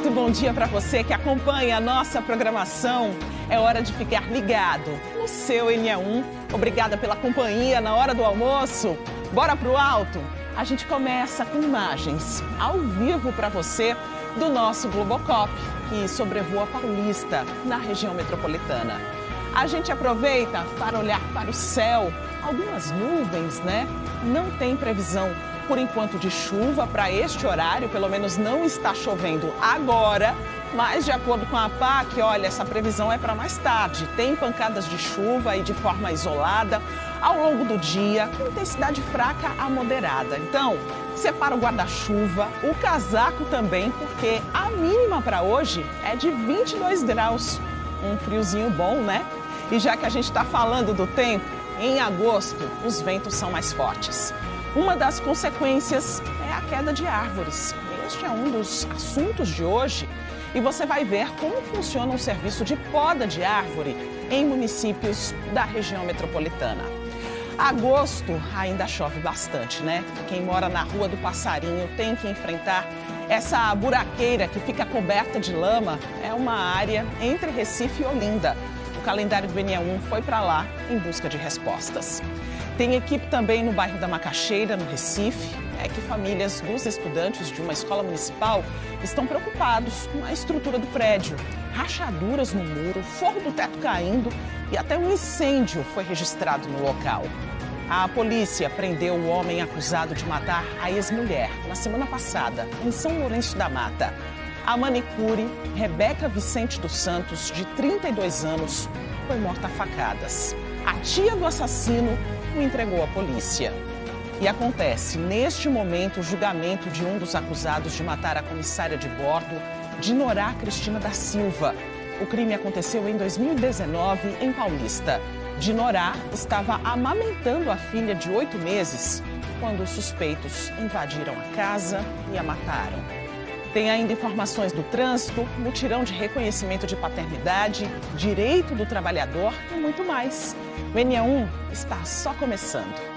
muito bom dia para você que acompanha a nossa programação. É hora de ficar ligado no seu NE1. Obrigada pela companhia na hora do almoço. Bora pro alto? A gente começa com imagens ao vivo para você do nosso Globocop, que sobrevoa Paulista, na região metropolitana. A gente aproveita para olhar para o céu. Algumas nuvens, né? Não tem previsão, por enquanto, de chuva para este horário. Pelo menos não está chovendo agora. Mas, de acordo com a APAC, olha, essa previsão é para mais tarde. Tem pancadas de chuva e de forma isolada ao longo do dia, com intensidade fraca a moderada. Então, separa o guarda-chuva, o casaco também, porque a mínima para hoje é de 22 graus. Um friozinho bom, né? E já que a gente está falando do tempo, em agosto os ventos são mais fortes. Uma das consequências é a queda de árvores. Este é um dos assuntos de hoje. E você vai ver como funciona um serviço de poda de árvore em municípios da região metropolitana. Agosto ainda chove bastante, né? Quem mora na Rua do Passarinho tem que enfrentar essa buraqueira que fica coberta de lama. É uma área entre Recife e Olinda. O calendário do NE1 foi para lá em busca de respostas. Tem equipe também no bairro da Macaxeira, no Recife. É que famílias dos estudantes de uma escola municipal estão preocupados com a estrutura do prédio. Rachaduras no muro, forro do teto caindo e até um incêndio foi registrado no local. A polícia prendeu o homem acusado de matar a ex-mulher na semana passada, em São Lourenço da Mata. A manicure Rebeca Vicente dos Santos, de 32 anos, foi morta a facadas. A tia do assassino o entregou à polícia. E acontece, neste momento, o julgamento de um dos acusados de matar a comissária de bordo, Dinorá Cristina da Silva. O crime aconteceu em 2019, em Paulista. Dinorá estava amamentando a filha de 8 meses quando os suspeitos invadiram a casa e a mataram. Tem ainda informações do trânsito, mutirão de reconhecimento de paternidade, direito do trabalhador e muito mais. O NE1 está só começando.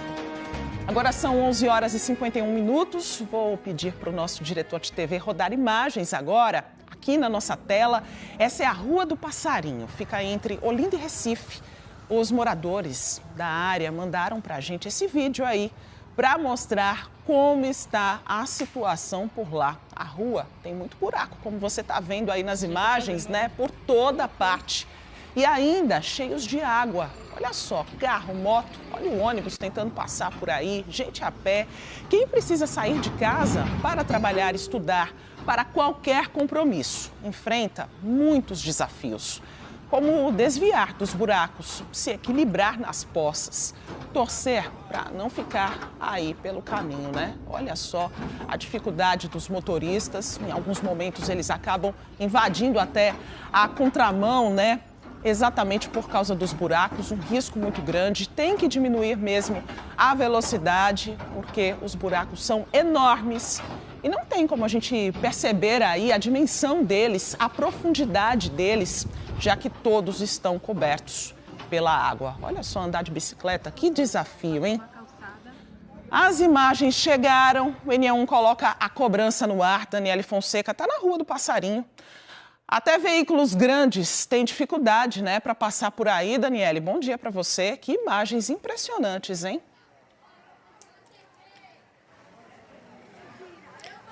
Agora são 11 horas e 51 minutos. Vou pedir para o nosso diretor de TV rodar imagens agora, aqui na nossa tela. Essa é a Rua do Passarinho, fica entre Olinda e Recife. Os moradores da área mandaram para a gente esse vídeo aí, para mostrar como está a situação por lá. A rua tem muito buraco, como você está vendo aí nas imagens, né? Por toda parte. E ainda cheios de água. Olha só, carro, moto, olha o ônibus tentando passar por aí, gente a pé. Quem precisa sair de casa para trabalhar, estudar, para qualquer compromisso, enfrenta muitos desafios. Como desviar dos buracos, se equilibrar nas poças, torcer para não ficar aí pelo caminho, né? Olha só a dificuldade dos motoristas, em alguns momentos eles acabam invadindo até a contramão, né? Exatamente por causa dos buracos, um risco muito grande, tem que diminuir mesmo a velocidade, porque os buracos são enormes e não tem como a gente perceber aí a dimensão deles, a profundidade deles, já que todos estão cobertos pela água. Olha só, andar de bicicleta, que desafio, hein? As imagens chegaram, o NE1 coloca a cobrança no ar. Daniele Fonseca está na Rua do Passarinho. Até veículos grandes têm dificuldade, né, para passar por aí. Daniele, bom dia para você. Que imagens impressionantes, hein?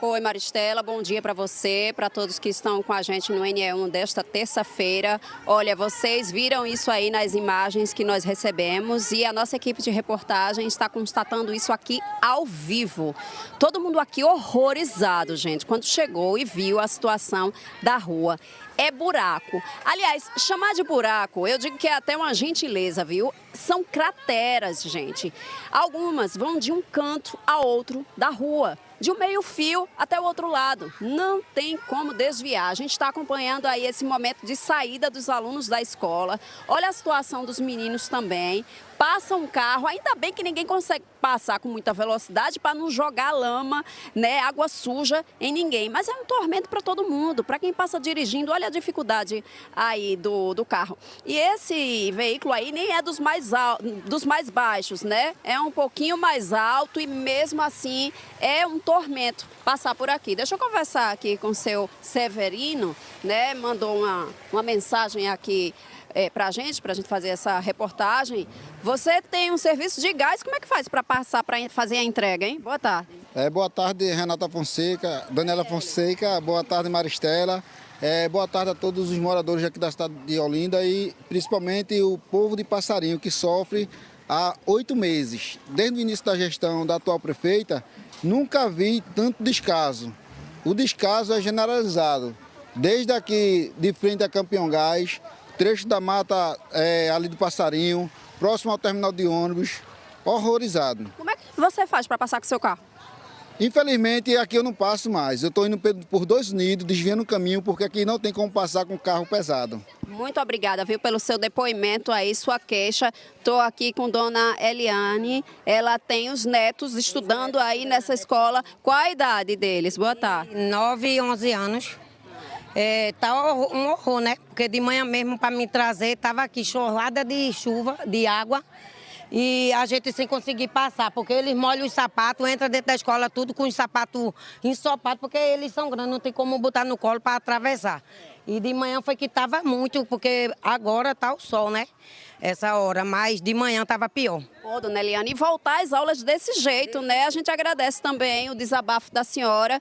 Oi, Maristela, bom dia para você, para todos que estão com a gente no NE1 desta terça-feira. Olha, vocês viram isso aí nas imagens que nós recebemos e a nossa equipe de reportagem está constatando isso aqui ao vivo. Todo mundo aqui horrorizado, gente, quando chegou e viu a situação da rua. É buraco. Aliás, chamar de buraco, eu digo que é até uma gentileza, viu? São crateras, gente. Algumas vão de um canto a outro da rua, de um meio-fio até o outro lado. Não tem como desviar. A gente está acompanhando aí esse momento de saída dos alunos da escola. Olha a situação dos meninos também. Passa um carro, ainda bem que ninguém consegue passar com muita velocidade para não jogar lama, né, água suja em ninguém. Mas é um tormento para todo mundo, para quem passa dirigindo. Olha a dificuldade aí do carro. E esse veículo aí nem é dos mais baixos, né? É um pouquinho mais alto e mesmo assim é um tormento passar por aqui. Deixa eu conversar aqui com o seu Severino, né? Mandou uma mensagem aqui para a gente fazer essa reportagem. Você tem um serviço de gás, como é que faz para passar, para fazer a entrega, hein? Boa tarde. Boa tarde, Renata Fonseca, Daniela Fonseca, boa tarde, Maristela. Boa tarde a todos os moradores aqui da cidade de Olinda e principalmente o povo de Passarinho, que sofre há 8 meses. Desde o início da gestão da atual prefeita, nunca vi tanto descaso. O descaso é generalizado. Desde aqui de frente a Campeão Gás, trecho da mata ali do Passarinho, próximo ao terminal de ônibus, horrorizado. Como é que você faz para passar com o seu carro? Infelizmente, aqui eu não passo mais. Eu estou indo por 2 unidos, desviando o caminho, porque aqui não tem como passar com carro pesado. Muito obrigada, viu, pelo seu depoimento aí, sua queixa. Estou aqui com dona Eliane. Ela tem os netos estudando aí nessa escola. Qual a idade deles? Boa tarde. 9 e 11 anos. Tá um horror, né? Porque de manhã mesmo para me trazer, estava aqui chorrada de chuva, de água. E a gente sem conseguir passar, porque eles molham os sapatos, entram dentro da escola tudo com os sapatos ensopados, porque eles são grandes, não tem como botar no colo para atravessar. E de manhã foi que estava muito, porque agora está o sol, né? Essa hora, mas de manhã estava pior. Ô, dona Eliane, e voltar às aulas desse jeito, né? A gente agradece também o desabafo da senhora.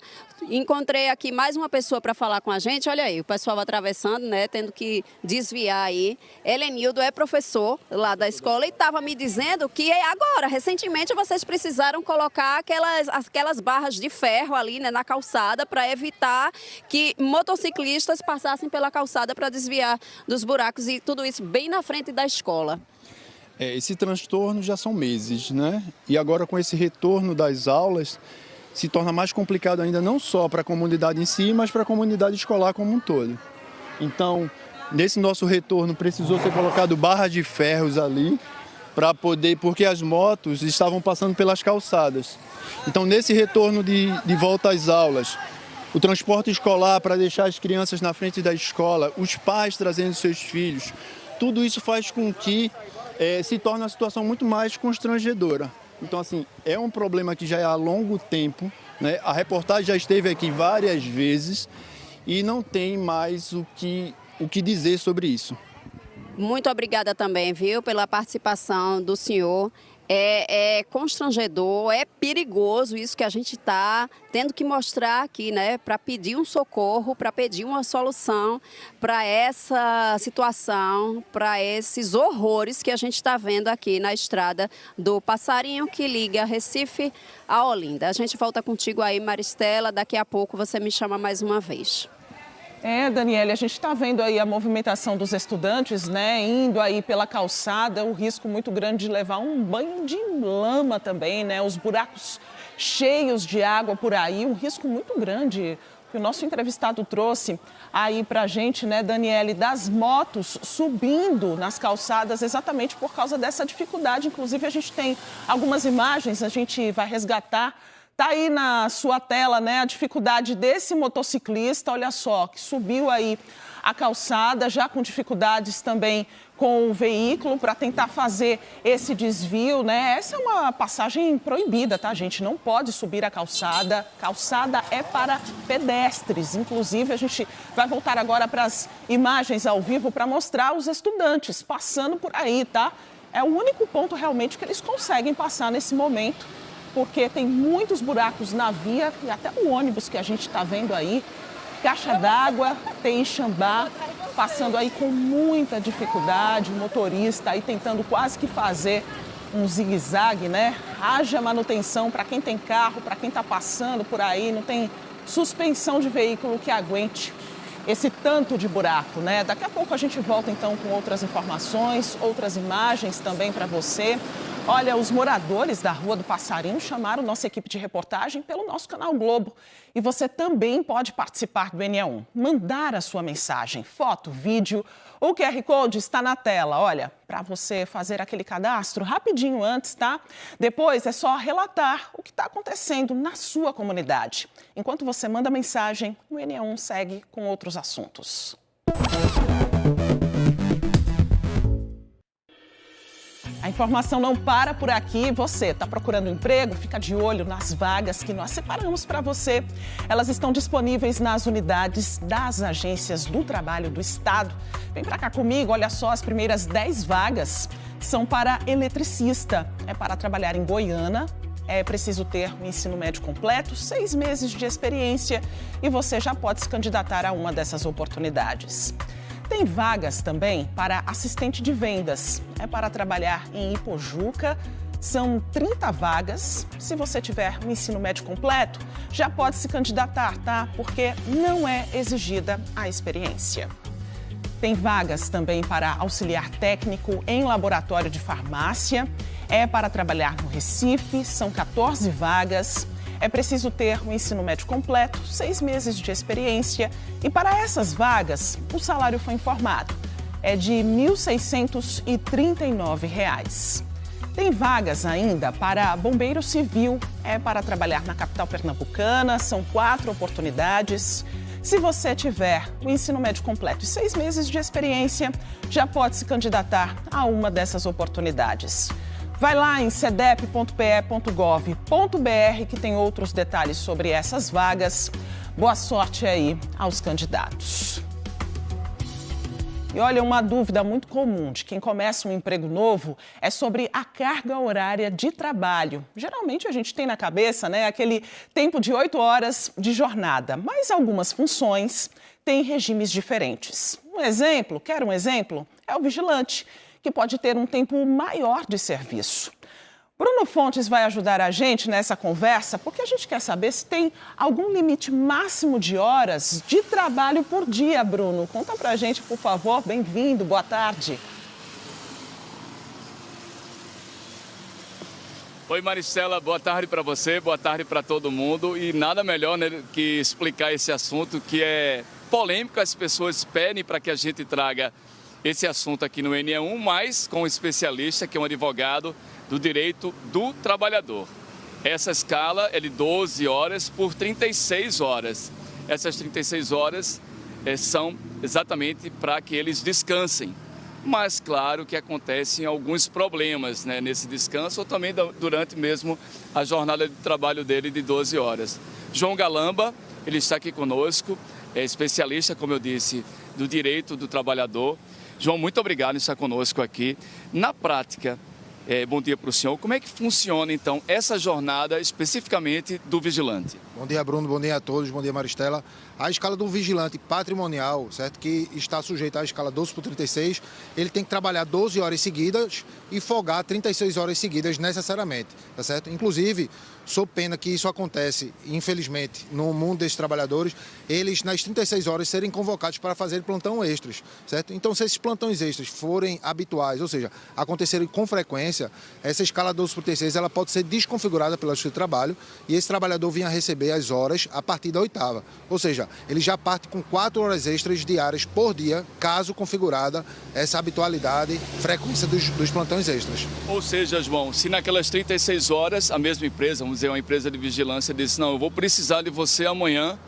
Encontrei aqui mais uma pessoa para falar com a gente. Olha aí, o pessoal atravessando, né? Tendo que desviar aí. Helenildo é professor lá da escola e estava me dizendo que agora, recentemente, vocês precisaram colocar aquelas barras de ferro ali, né, na calçada para evitar que motociclistas passassem pela calçada para desviar dos buracos e tudo isso bem na frente da escola. Esse transtorno já são meses, né? E agora com esse retorno das aulas, se torna mais complicado ainda não só para a comunidade em si, mas para a comunidade escolar como um todo. Então, nesse nosso retorno precisou ser colocado barras de ferros ali, porque as motos estavam passando pelas calçadas. Então, nesse retorno de volta às aulas, o transporte escolar para deixar as crianças na frente da escola, os pais trazendo seus filhos, tudo isso faz com que se torne uma situação muito mais constrangedora. Então, assim, é um problema que já é há longo tempo, né? A reportagem já esteve aqui várias vezes e não tem mais o que dizer sobre isso. Muito obrigada também, viu, pela participação do senhor. É constrangedor, é perigoso isso que a gente está tendo que mostrar aqui, né? Para pedir um socorro, para pedir uma solução para essa situação, para esses horrores que a gente está vendo aqui na estrada do Passarinho, que liga Recife a Olinda. A gente volta contigo aí, Maristela, daqui a pouco você me chama mais uma vez. Daniela, a gente está vendo aí a movimentação dos estudantes, né, indo aí pela calçada, o risco muito grande de levar um banho de lama também, né, os buracos cheios de água por aí, um risco muito grande que o nosso entrevistado trouxe aí para a gente, né, Daniele, das motos subindo nas calçadas exatamente por causa dessa dificuldade. Inclusive, a gente tem algumas imagens, a gente vai resgatar. Tá aí na sua tela, né, a dificuldade desse motociclista, olha só, que subiu aí a calçada, já com dificuldades também com o veículo para tentar fazer esse desvio, né? Essa é uma passagem proibida, tá, gente? Não pode subir a calçada. Calçada é para pedestres. Inclusive, a gente vai voltar agora para as imagens ao vivo para mostrar os estudantes passando por aí, tá? É o único ponto realmente que eles conseguem passar nesse momento, porque tem muitos buracos na via e até o ônibus que a gente está vendo aí, caixa d'água, tem enxambá, passando aí com muita dificuldade, o motorista aí tentando quase que fazer um zigue-zague, né? Haja manutenção para quem tem carro, para quem está passando por aí, não tem suspensão de veículo que aguente esse tanto de buraco, né? Daqui a pouco a gente volta então com outras informações, outras imagens também para você. Olha, os moradores da Rua do Passarinho chamaram nossa equipe de reportagem pelo nosso canal Globo. E você também pode participar do NE1. Mandar a sua mensagem, foto, vídeo. O QR Code está na tela, olha, para você fazer aquele cadastro rapidinho antes, tá? Depois é só relatar o que está acontecendo na sua comunidade. Enquanto você manda a mensagem, o NE1 segue com outros assuntos. A informação não para por aqui. Você está procurando emprego? Fica de olho nas vagas que nós separamos para você. Elas estão disponíveis nas unidades das agências do trabalho do Estado. Vem para cá comigo, olha só, as primeiras 10 vagas são para eletricista. É para trabalhar em Goiânia. É preciso ter um ensino médio completo, 6 meses de experiência e você já pode se candidatar a uma dessas oportunidades. Tem vagas também para assistente de vendas. É para trabalhar em Ipojuca. São 30 vagas. Se você tiver um ensino médio completo, já pode se candidatar, tá? Porque não é exigida a experiência. Tem vagas também para auxiliar técnico em laboratório de farmácia. É para trabalhar no Recife. São 14 vagas. É preciso ter um ensino médio completo, 6 meses de experiência. E para essas vagas, o salário foi informado. É de R$ 1.639. Tem vagas ainda para bombeiro civil. É para trabalhar na capital pernambucana. São 4 oportunidades. Se você tiver o ensino médio completo e 6 meses de experiência, já pode se candidatar a uma dessas oportunidades. Vai lá em cedep.pe.gov.br que tem outros detalhes sobre essas vagas. Boa sorte aí aos candidatos. E olha, uma dúvida muito comum de quem começa um emprego novo é sobre a carga horária de trabalho. Geralmente a gente tem na cabeça, né, aquele tempo de 8 horas de jornada, mas algumas funções têm regimes diferentes. Quer um exemplo? É o vigilante, que pode ter um tempo maior de serviço. Bruno Fontes vai ajudar a gente nessa conversa porque a gente quer saber se tem algum limite máximo de horas de trabalho por dia, Bruno. Conta pra gente, por favor. Bem-vindo, boa tarde. Oi, Maristela, boa tarde para você, boa tarde para todo mundo. E nada melhor, né, que explicar esse assunto que é polêmico. As pessoas pedem para que a gente traga esse assunto aqui no NE1, mas com um especialista, que é um advogado do direito do trabalhador. Essa escala é de 12 horas por 36 horas. Essas 36 horas são exatamente para que eles descansem. Mas, claro, que acontecem alguns problemas, né, nesse descanso ou também durante mesmo a jornada de trabalho dele de 12 horas. João Galamba, ele está aqui conosco, é especialista, como eu disse, do direito do trabalhador. João, muito obrigado por estar conosco aqui. Na prática, bom dia para o senhor. Como é que funciona, então, essa jornada especificamente do vigilante? Bom dia, Bruno. Bom dia a todos. Bom dia, Maristela. A escala do vigilante patrimonial, certo? Que está sujeito à escala 12 por 36, ele tem que trabalhar 12 horas seguidas e folgar 36 horas seguidas necessariamente, tá certo? Inclusive, sob pena que isso acontece, infelizmente, no mundo desses trabalhadores, eles nas 36 horas serem convocados para fazer plantão extras, certo? Então, se esses plantões extras forem habituais, ou seja, acontecerem com frequência, essa escala 12 por 36, ela pode ser desconfigurada pela Justiça do Trabalho e esse trabalhador vinha receber as horas a partir da 8ª, ou seja, ele já parte com 4 horas extras diárias por dia, caso configurada essa habitualidade, frequência dos plantões extras. Ou seja, João, se naquelas 36 horas a mesma empresa, vamos dizer, uma empresa de vigilância, disse, não, eu vou precisar de você amanhã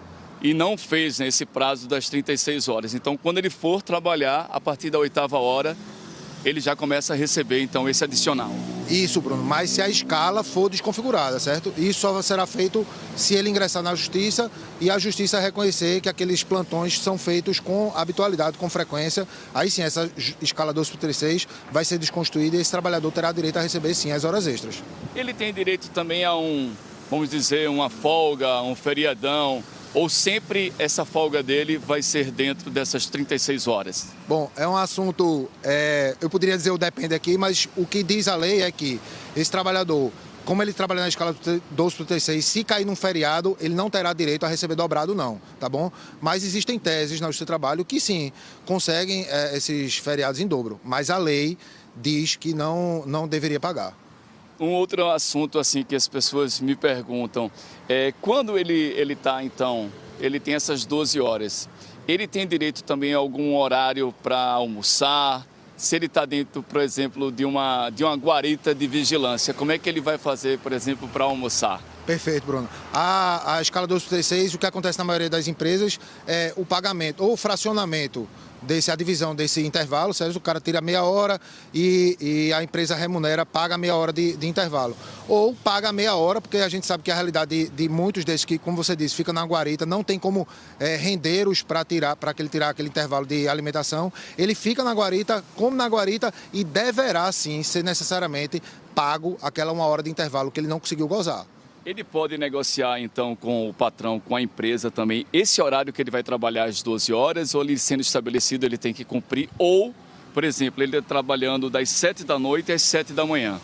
e não fez nesse prazo das 36 horas. Então, quando ele for trabalhar, a partir da 8ª hora, ele já começa a receber, então, esse adicional. Isso, Bruno, mas se a escala for desconfigurada, certo? Isso só será feito se ele ingressar na Justiça e a Justiça reconhecer que aqueles plantões são feitos com habitualidade, com frequência. Aí sim, essa escala 12 por 36 vai ser desconstruída e esse trabalhador terá direito a receber, sim, as horas extras. Ele tem direito também a vamos dizer, uma folga, um feriadão, ou sempre essa folga dele vai ser dentro dessas 36 horas? Bom, é um assunto, eu poderia dizer o depende aqui, mas o que diz a lei é que esse trabalhador, como ele trabalha na escala 12 por 36, se cair num feriado, ele não terá direito a receber dobrado não, tá bom? Mas existem teses na Justiça do Trabalho que sim, conseguem esses feriados em dobro, mas a lei diz que não deveria pagar. Um outro assunto assim que as pessoas me perguntam é quando ele tá, então, ele tem essas 12 horas, ele tem direito também a algum horário para almoçar? Se ele está dentro, por exemplo, de uma guarita de vigilância, como é que ele vai fazer, por exemplo, para almoçar? Perfeito, Bruno. A escala 2/3, o que acontece na maioria das empresas é o pagamento ou o fracionamento a divisão desse intervalo, certo? O cara tira meia hora e a empresa remunera, paga meia hora de intervalo. Ou paga meia hora, porque a gente sabe que a realidade de muitos desses que, como você disse, fica na guarita, não tem como render-os para tirar aquele intervalo de alimentação. Ele fica na guarita, come na guarita e deverá, sim, ser necessariamente pago aquela 1 hora de intervalo que ele não conseguiu gozar. Ele pode negociar, então, com o patrão, com a empresa também, esse horário que ele vai trabalhar às 12 horas, ou ele sendo estabelecido, ele tem que cumprir, ou, por exemplo, ele trabalhando das 7 da noite às 7 da manhã.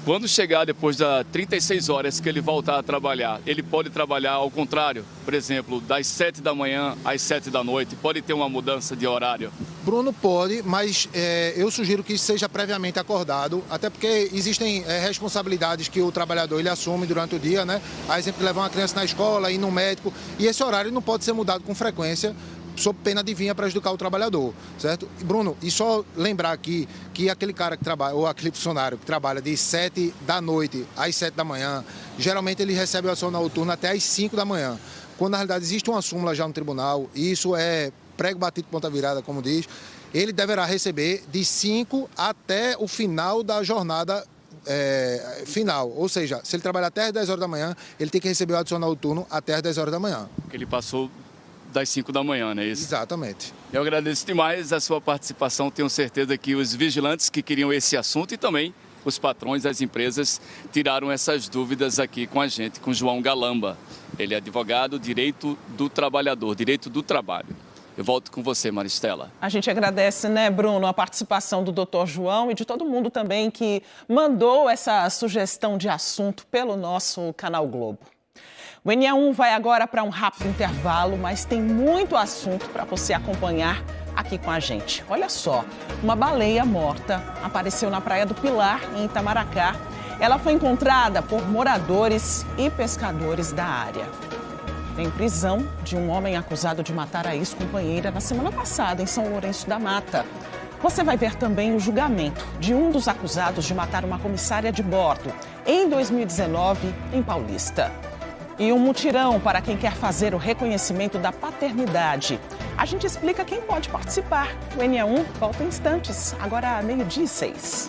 Quando chegar depois das 36 horas que ele voltar a trabalhar, ele pode trabalhar ao contrário, por exemplo, das 7 da manhã às 7 da noite, pode ter uma mudança de horário? Bruno, pode, mas eu sugiro que isso seja previamente acordado, até porque existem responsabilidades que o trabalhador ele assume durante o dia, né? A exemplo de levar uma criança na escola, ir no médico, e esse horário não pode ser mudado com frequência, sob pena de vir a prejudicar o trabalhador, certo? Bruno, e só lembrar aqui que aquele cara que trabalha, ou aquele funcionário que trabalha de 7 da noite às 7 da manhã, geralmente ele recebe a ação noturna até às 5 da manhã. Quando na realidade existe uma súmula já no tribunal, e isso é prego batido ponta virada, como diz, ele deverá receber de 5 até o final da jornada final. Ou seja, se ele trabalhar até às 10 horas da manhã, ele tem que receber o adicional noturno até às 10 horas da manhã. Porque ele passou das 5 da manhã, não é isso? Exatamente. Eu agradeço demais a sua participação. Tenho certeza que os vigilantes que queriam esse assunto e também os patrões das empresas tiraram essas dúvidas aqui com a gente, com João Galamba. Ele é advogado, direito do trabalhador, direito do trabalho. Eu volto com você, Maristela. A gente agradece, né, Bruno, a participação do Dr. João e de todo mundo também que mandou essa sugestão de assunto pelo nosso Canal Globo. O NE1 vai agora para um rápido intervalo, mas tem muito assunto para você acompanhar aqui com a gente. Olha só, uma baleia morta apareceu na Praia do Pilar, em Itamaracá. Ela foi encontrada por moradores e pescadores da área. Tem prisão de um homem acusado de matar a ex-companheira na semana passada, em São Lourenço da Mata. Você vai ver também o julgamento de um dos acusados de matar uma comissária de bordo em 2019, em Paulista. E um mutirão para quem quer fazer o reconhecimento da paternidade. A gente explica quem pode participar. O NE1 volta em instantes, agora 12:06.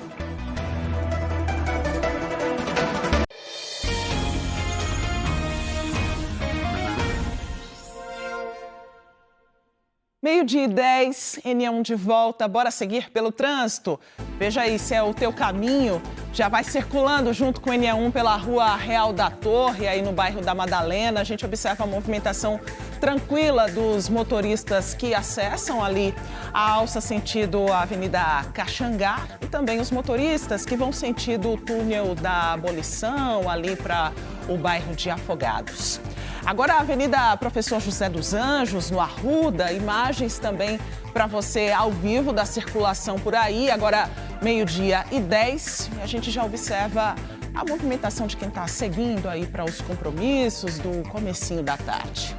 Meio-dia e 10, NE1 de volta, bora seguir pelo trânsito? Veja aí se é o teu caminho, já vai circulando junto com o NE1 pela Rua Real da Torre, aí no bairro da Madalena. A gente observa a movimentação tranquila dos motoristas que acessam ali a alça sentido a Avenida Caxangá e também os motoristas que vão sentido o túnel da Abolição, ali para o bairro de Afogados. Agora a Avenida Professor José dos Anjos, no Arruda, imagens também para você ao vivo da circulação por aí. Agora 12:10, a gente já observa a movimentação de quem está seguindo aí para os compromissos do comecinho da tarde.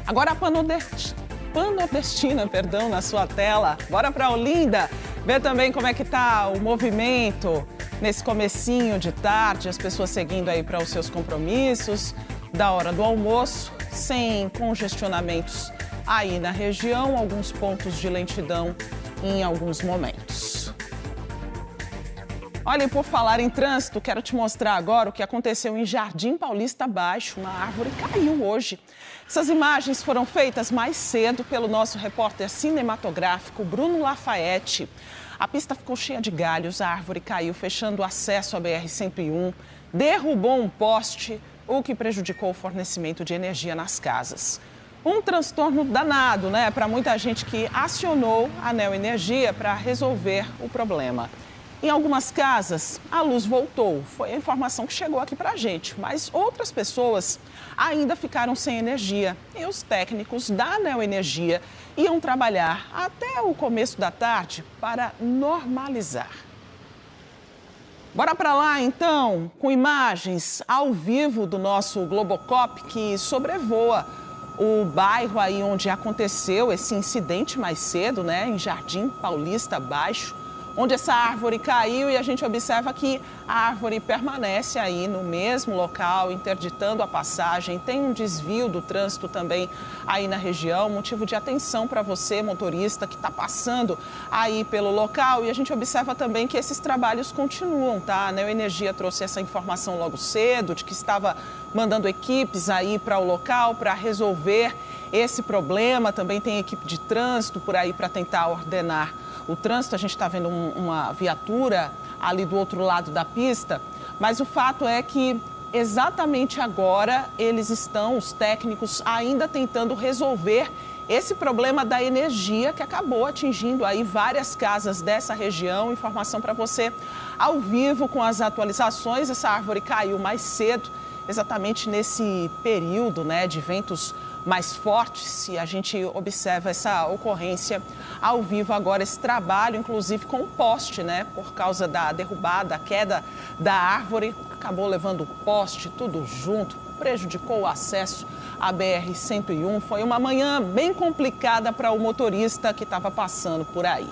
Agora a Panordestina, na sua tela. Bora para Olinda, ver também como é que está o movimento nesse comecinho de tarde, as pessoas seguindo aí para os seus compromissos da hora do almoço, sem congestionamentos aí na região, alguns pontos de lentidão em alguns momentos. Olha, e por falar em trânsito, quero te mostrar agora o que aconteceu em Jardim Paulista Baixo. Uma árvore caiu hoje. Essas imagens foram feitas mais cedo pelo nosso repórter cinematográfico Bruno Lafayette. A pista ficou cheia de galhos, a árvore caiu, fechando o acesso à BR-101, derrubou um poste, o que prejudicou o fornecimento de energia nas casas. Um transtorno danado, né, para muita gente que acionou a Neo Energia para resolver o problema. Em algumas casas, a luz voltou, foi a informação que chegou aqui para a gente, mas outras pessoas ainda ficaram sem energia e os técnicos da Neo Energia iam trabalhar até o começo da tarde para normalizar. Bora para lá, então, com imagens ao vivo do nosso Globocop, que sobrevoa o bairro aí onde aconteceu esse incidente mais cedo, né, em Jardim Paulista Baixo, onde essa árvore caiu e a gente observa que a árvore permanece aí no mesmo local, interditando a passagem. Tem um desvio do trânsito também aí na região, motivo de atenção para você, motorista, que está passando aí pelo local. E a gente observa também que esses trabalhos continuam, tá? A Neoenergia trouxe essa informação logo cedo, de que estava mandando equipes aí para o local para resolver esse problema. Também tem equipe de trânsito por aí para tentar ordenar o trânsito. A gente está vendo uma viatura ali do outro lado da pista, mas o fato é que exatamente agora eles estão, os técnicos, ainda tentando resolver esse problema da energia que acabou atingindo aí várias casas dessa região. Informação para você ao vivo com as atualizações. Essa árvore caiu mais cedo, exatamente nesse período, né, de ventos mais fortes, e a gente observa essa ocorrência ao vivo agora, esse trabalho, inclusive com o poste, né? Por causa da derrubada, a queda da árvore, acabou levando o poste, tudo junto, prejudicou o acesso à BR-101. Foi uma manhã bem complicada para o motorista que estava passando por aí.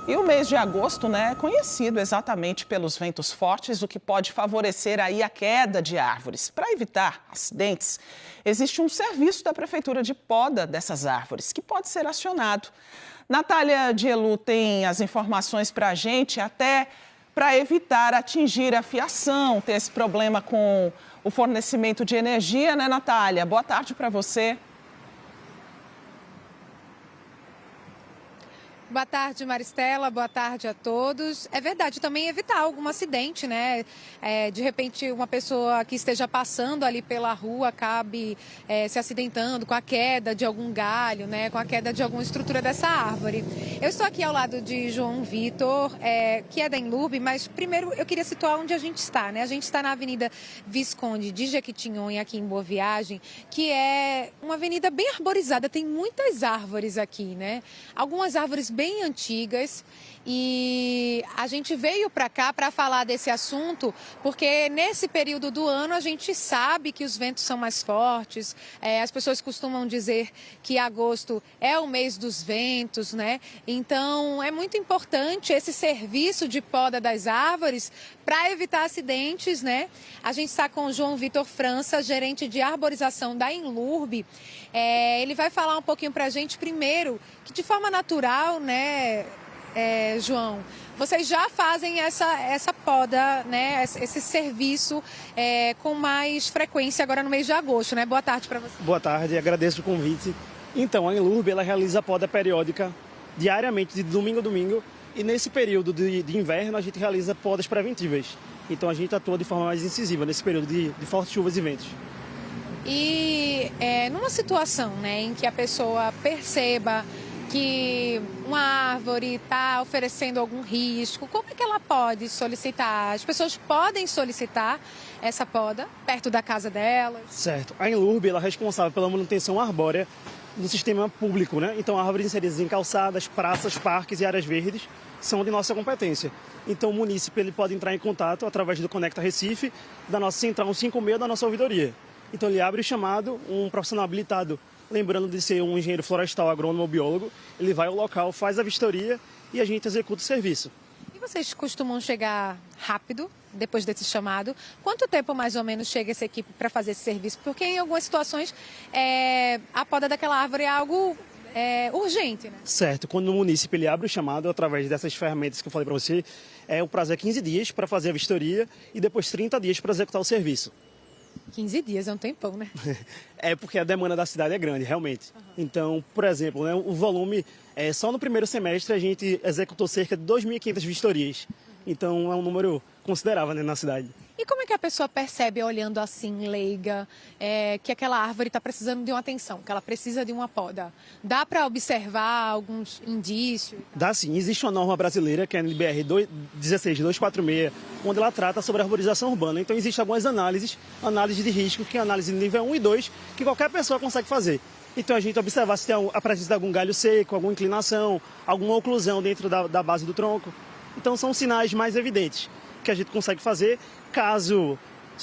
E o mês de agosto, né, é conhecido exatamente pelos ventos fortes, o que pode favorecer aí a queda de árvores. Para evitar acidentes, existe um serviço da Prefeitura de poda dessas árvores, que pode ser acionado. Natália Dielu tem as informações para a gente, até para evitar atingir a fiação, ter esse problema com o fornecimento de energia, né, Natália? Boa tarde para você. Boa tarde, Maristela. Boa tarde a todos. É verdade, também evitar algum acidente, né? De repente, uma pessoa que esteja passando ali pela rua acabe se acidentando com a queda de algum galho, né? Com a queda de alguma estrutura dessa árvore. Eu estou aqui ao lado de João Vitor, que é da Enlurb, mas primeiro eu queria situar onde a gente está, né? A gente está na Avenida Visconde de Jequitinhonha, aqui em Boa Viagem, que é uma avenida bem arborizada, tem muitas árvores aqui, né? Algumas árvores bem antigas, e a gente veio para cá para falar desse assunto porque nesse período do ano a gente sabe que os ventos são mais fortes. As pessoas costumam dizer que agosto é o mês dos ventos, né? Então é muito importante esse serviço de poda das árvores para evitar acidentes, né? A gente está com o João Vitor França, gerente de arborização da Enlurb. Ele vai falar um pouquinho para a gente primeiro que de forma natural, né, João, vocês já fazem essa poda, né, esse serviço com mais frequência agora no mês de agosto, né? Boa tarde para você. Boa tarde, agradeço o convite. Então, a Enlurb, ela realiza a poda periódica diariamente, de domingo a domingo, e nesse período de inverno a gente realiza podas preventivas. Então a gente atua de forma mais incisiva nesse período de fortes chuvas e ventos. E numa situação, né, em que a pessoa perceba que uma árvore está oferecendo algum risco, como é que ela pode solicitar? As pessoas podem solicitar essa poda perto da casa delas? Certo. A Enlurb, ela é responsável pela manutenção arbórea do sistema público, né? Então, árvores inseridas em calçadas, praças, parques e áreas verdes são de nossa competência. Então, o munícipe ele pode entrar em contato através do Conecta Recife, da nossa central 156 da nossa ouvidoria. Então, ele abre o chamado, um profissional habilitado, lembrando de ser um engenheiro florestal, agrônomo ou biólogo, ele vai ao local, faz a vistoria e a gente executa o serviço. E vocês costumam chegar rápido depois desse chamado? Quanto tempo mais ou menos chega essa equipe para fazer esse serviço? Porque em algumas situações a poda daquela árvore é algo urgente, né? Certo. Quando o munícipe ele abre o chamado através dessas ferramentas que eu falei para você, o prazo é 15 dias para fazer a vistoria e depois 30 dias para executar o serviço. 15 dias é um tempão, né? É porque a demanda da cidade é grande, realmente. Uhum. Então, por exemplo, né, o volume, só no primeiro semestre a gente executou cerca de 2.500 vistorias. Então, é um número considerável, né, na cidade. E como é que a pessoa percebe, olhando assim, leiga, que aquela árvore está precisando de uma atenção, que ela precisa de uma poda? Dá para observar alguns indícios? Dá sim. Existe uma norma brasileira, que é a NBR 16246, onde ela trata sobre a arborização urbana. Então, existem algumas análises de risco, que é a análise de nível 1 e 2, que qualquer pessoa consegue fazer. Então, a gente observar se tem a presença de algum galho seco, alguma inclinação, alguma oclusão dentro da base do tronco. Então, são sinais mais evidentes. que a gente consegue fazer. Caso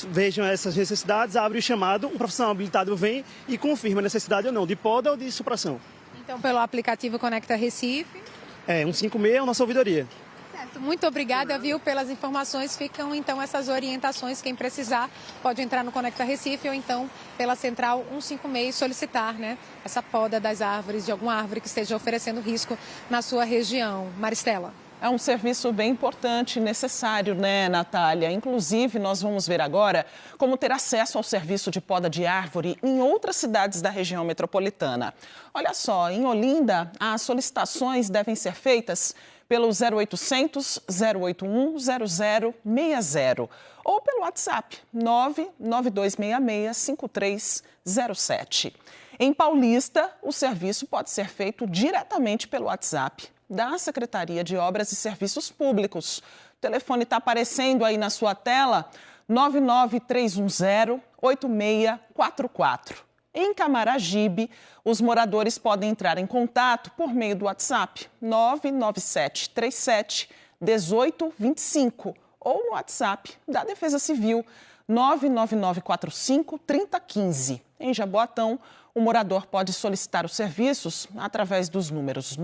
vejam essas necessidades, abre o chamado, um profissional habilitado vem e confirma a necessidade ou não, de poda ou de supressão. Então, pelo aplicativo Conecta Recife. 156 é a nossa ouvidoria. Certo, muito obrigada, viu, pelas informações. Ficam, então, essas orientações. Quem precisar pode entrar no Conecta Recife ou, então, pela Central 156 e solicitar, né, essa poda das árvores, de alguma árvore que esteja oferecendo risco na sua região. Maristela. É um serviço bem importante e necessário, né, Natália? Inclusive, nós vamos ver agora como ter acesso ao serviço de poda de árvore em outras cidades da região metropolitana. Olha só, em Olinda, as solicitações devem ser feitas pelo 0800 081 0060 ou pelo WhatsApp 99266 5307. Em Paulista, o serviço pode ser feito diretamente pelo WhatsApp da Secretaria de Obras e Serviços Públicos. O telefone está aparecendo aí na sua tela, 99310-8644. Em Camaragibe, os moradores podem entrar em contato por meio do WhatsApp 99737-1825 ou no WhatsApp da Defesa Civil 99945-3015. Em Jaboatão, o morador pode solicitar os serviços através dos números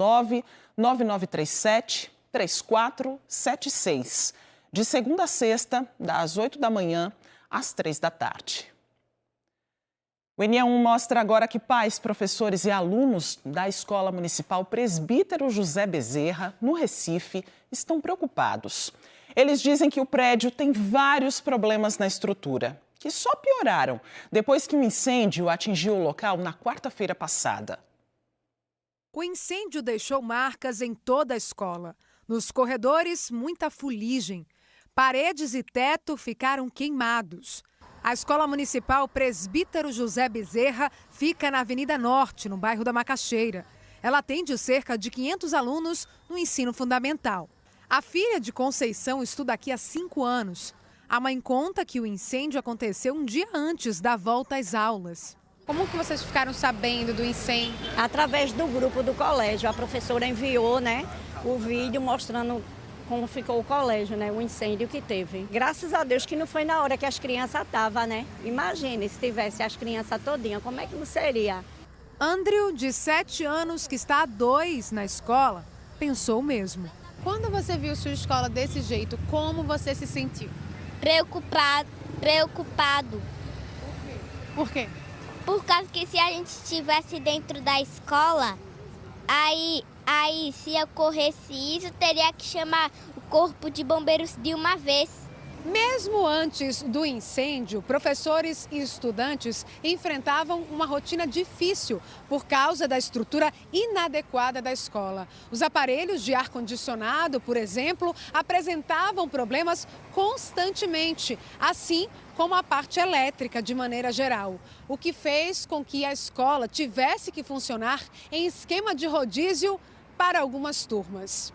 99937-3476, de segunda a sexta, das 8 da manhã às 3 da tarde. O NE1 mostra agora que pais, professores e alunos da Escola Municipal Presbítero José Bezerra, no Recife, estão preocupados. Eles dizem que o prédio tem vários problemas na estrutura, que só pioraram depois que um incêndio atingiu o local na quarta-feira passada. O incêndio deixou marcas em toda a escola. Nos corredores, muita fuligem. Paredes e teto ficaram queimados. A Escola Municipal Presbítero José Bezerra fica na Avenida Norte, no bairro da Macaxeira. Ela atende cerca de 500 alunos no ensino fundamental. A filha de Conceição estuda aqui há 5 anos. A mãe conta que o incêndio aconteceu um dia antes da volta às aulas. Como que vocês ficaram sabendo do incêndio? Através do grupo do colégio. A professora enviou, o vídeo mostrando como ficou o colégio, o incêndio que teve. Graças a Deus que não foi na hora que as crianças estavam, Imagine se tivesse as crianças todinhas, como é que não seria? Andrew, de 7 anos, que está há 2 na escola, pensou mesmo. Quando você viu sua escola desse jeito, como você se sentiu? Preocupado. Por quê? Por causa que se a gente estivesse dentro da escola, aí se ocorresse isso, teria que chamar o corpo de bombeiros de uma vez. Mesmo antes do incêndio, professores e estudantes enfrentavam uma rotina difícil por causa da estrutura inadequada da escola. Os aparelhos de ar-condicionado, por exemplo, apresentavam problemas constantemente, assim como a parte elétrica de maneira geral, o que fez com que a escola tivesse que funcionar em esquema de rodízio para algumas turmas.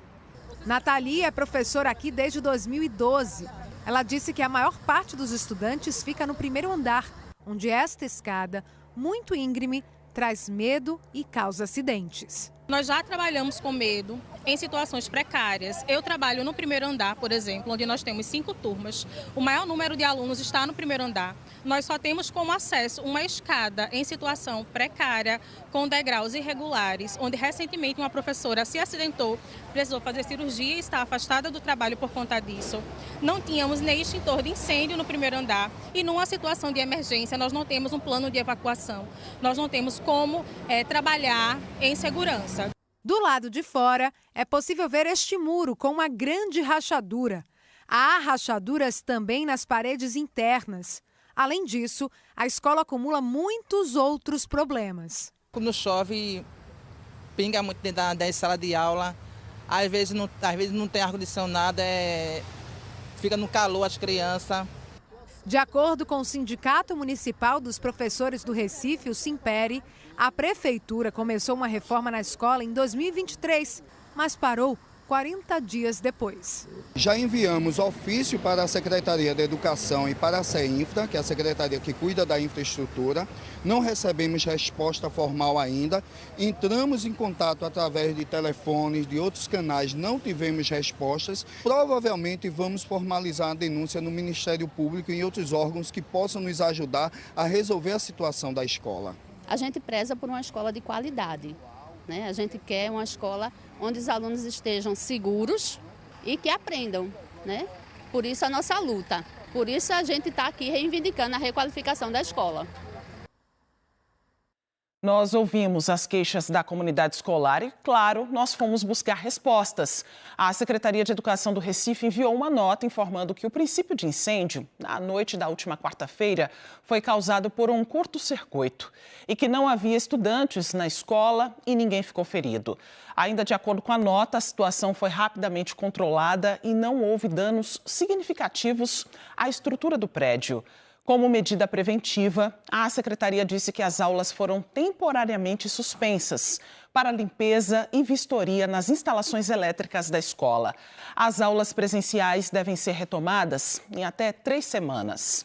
Nathalie é professora aqui desde 2012. Ela disse que a maior parte dos estudantes fica no primeiro andar, onde esta escada, muito íngreme, traz medo e causa acidentes. Nós já trabalhamos com medo em situações precárias. Eu trabalho no primeiro andar, por exemplo, onde nós temos 5 turmas. O maior número de alunos está no primeiro andar. Nós só temos como acesso uma escada em situação precária, com degraus irregulares, onde recentemente uma professora se acidentou, precisou fazer cirurgia e está afastada do trabalho por conta disso. Não tínhamos nem extintor de incêndio no primeiro andar e numa situação de emergência nós não temos um plano de evacuação. Nós não temos como trabalhar em segurança. Do lado de fora, é possível ver este muro com uma grande rachadura. Há rachaduras também nas paredes internas. Além disso, a escola acumula muitos outros problemas. Quando chove, pinga muito dentro da sala de aula. Às vezes não tem ar-condicionado, fica no calor as crianças. De acordo com o Sindicato Municipal dos Professores do Recife, o Simpere, a prefeitura começou uma reforma na escola em 2023, mas parou 40 dias depois. Já enviamos ofício para a Secretaria da Educação e para a CEINFRA, que é a secretaria que cuida da infraestrutura. Não recebemos resposta formal ainda. Entramos em contato através de telefones, de outros canais, não tivemos respostas. Provavelmente vamos formalizar a denúncia no Ministério Público e em outros órgãos que possam nos ajudar a resolver a situação da escola. A gente preza por uma escola de qualidade, né? A gente quer uma escola onde os alunos estejam seguros e que aprendam, né? Por isso a nossa luta, por isso a gente está aqui reivindicando a requalificação da escola. Nós ouvimos as queixas da comunidade escolar e, claro, nós fomos buscar respostas. A Secretaria de Educação do Recife enviou uma nota informando que o princípio de incêndio, na noite da última quarta-feira, foi causado por um curto-circuito e que não havia estudantes na escola e ninguém ficou ferido. Ainda de acordo com a nota, a situação foi rapidamente controlada e não houve danos significativos à estrutura do prédio. Como medida preventiva, a Secretaria disse que as aulas foram temporariamente suspensas para limpeza e vistoria nas instalações elétricas da escola. As aulas presenciais devem ser retomadas em até 3 semanas.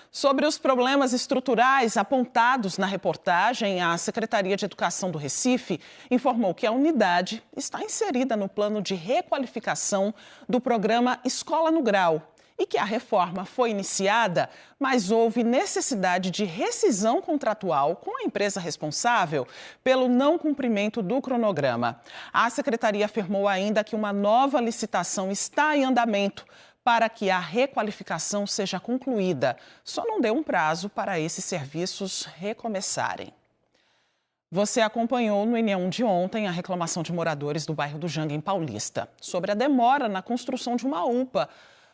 Sobre os problemas estruturais apontados na reportagem, a Secretaria de Educação do Recife informou que a unidade está inserida no plano de requalificação do programa Escola no Grau e que a reforma foi iniciada, mas houve necessidade de rescisão contratual com a empresa responsável pelo não cumprimento do cronograma. A secretaria afirmou ainda que uma nova licitação está em andamento para que a requalificação seja concluída. Só não deu um prazo para esses serviços recomeçarem. Você acompanhou no NE1 de ontem a reclamação de moradores do bairro do Janga, em Paulista, sobre a demora na construção de uma UPA.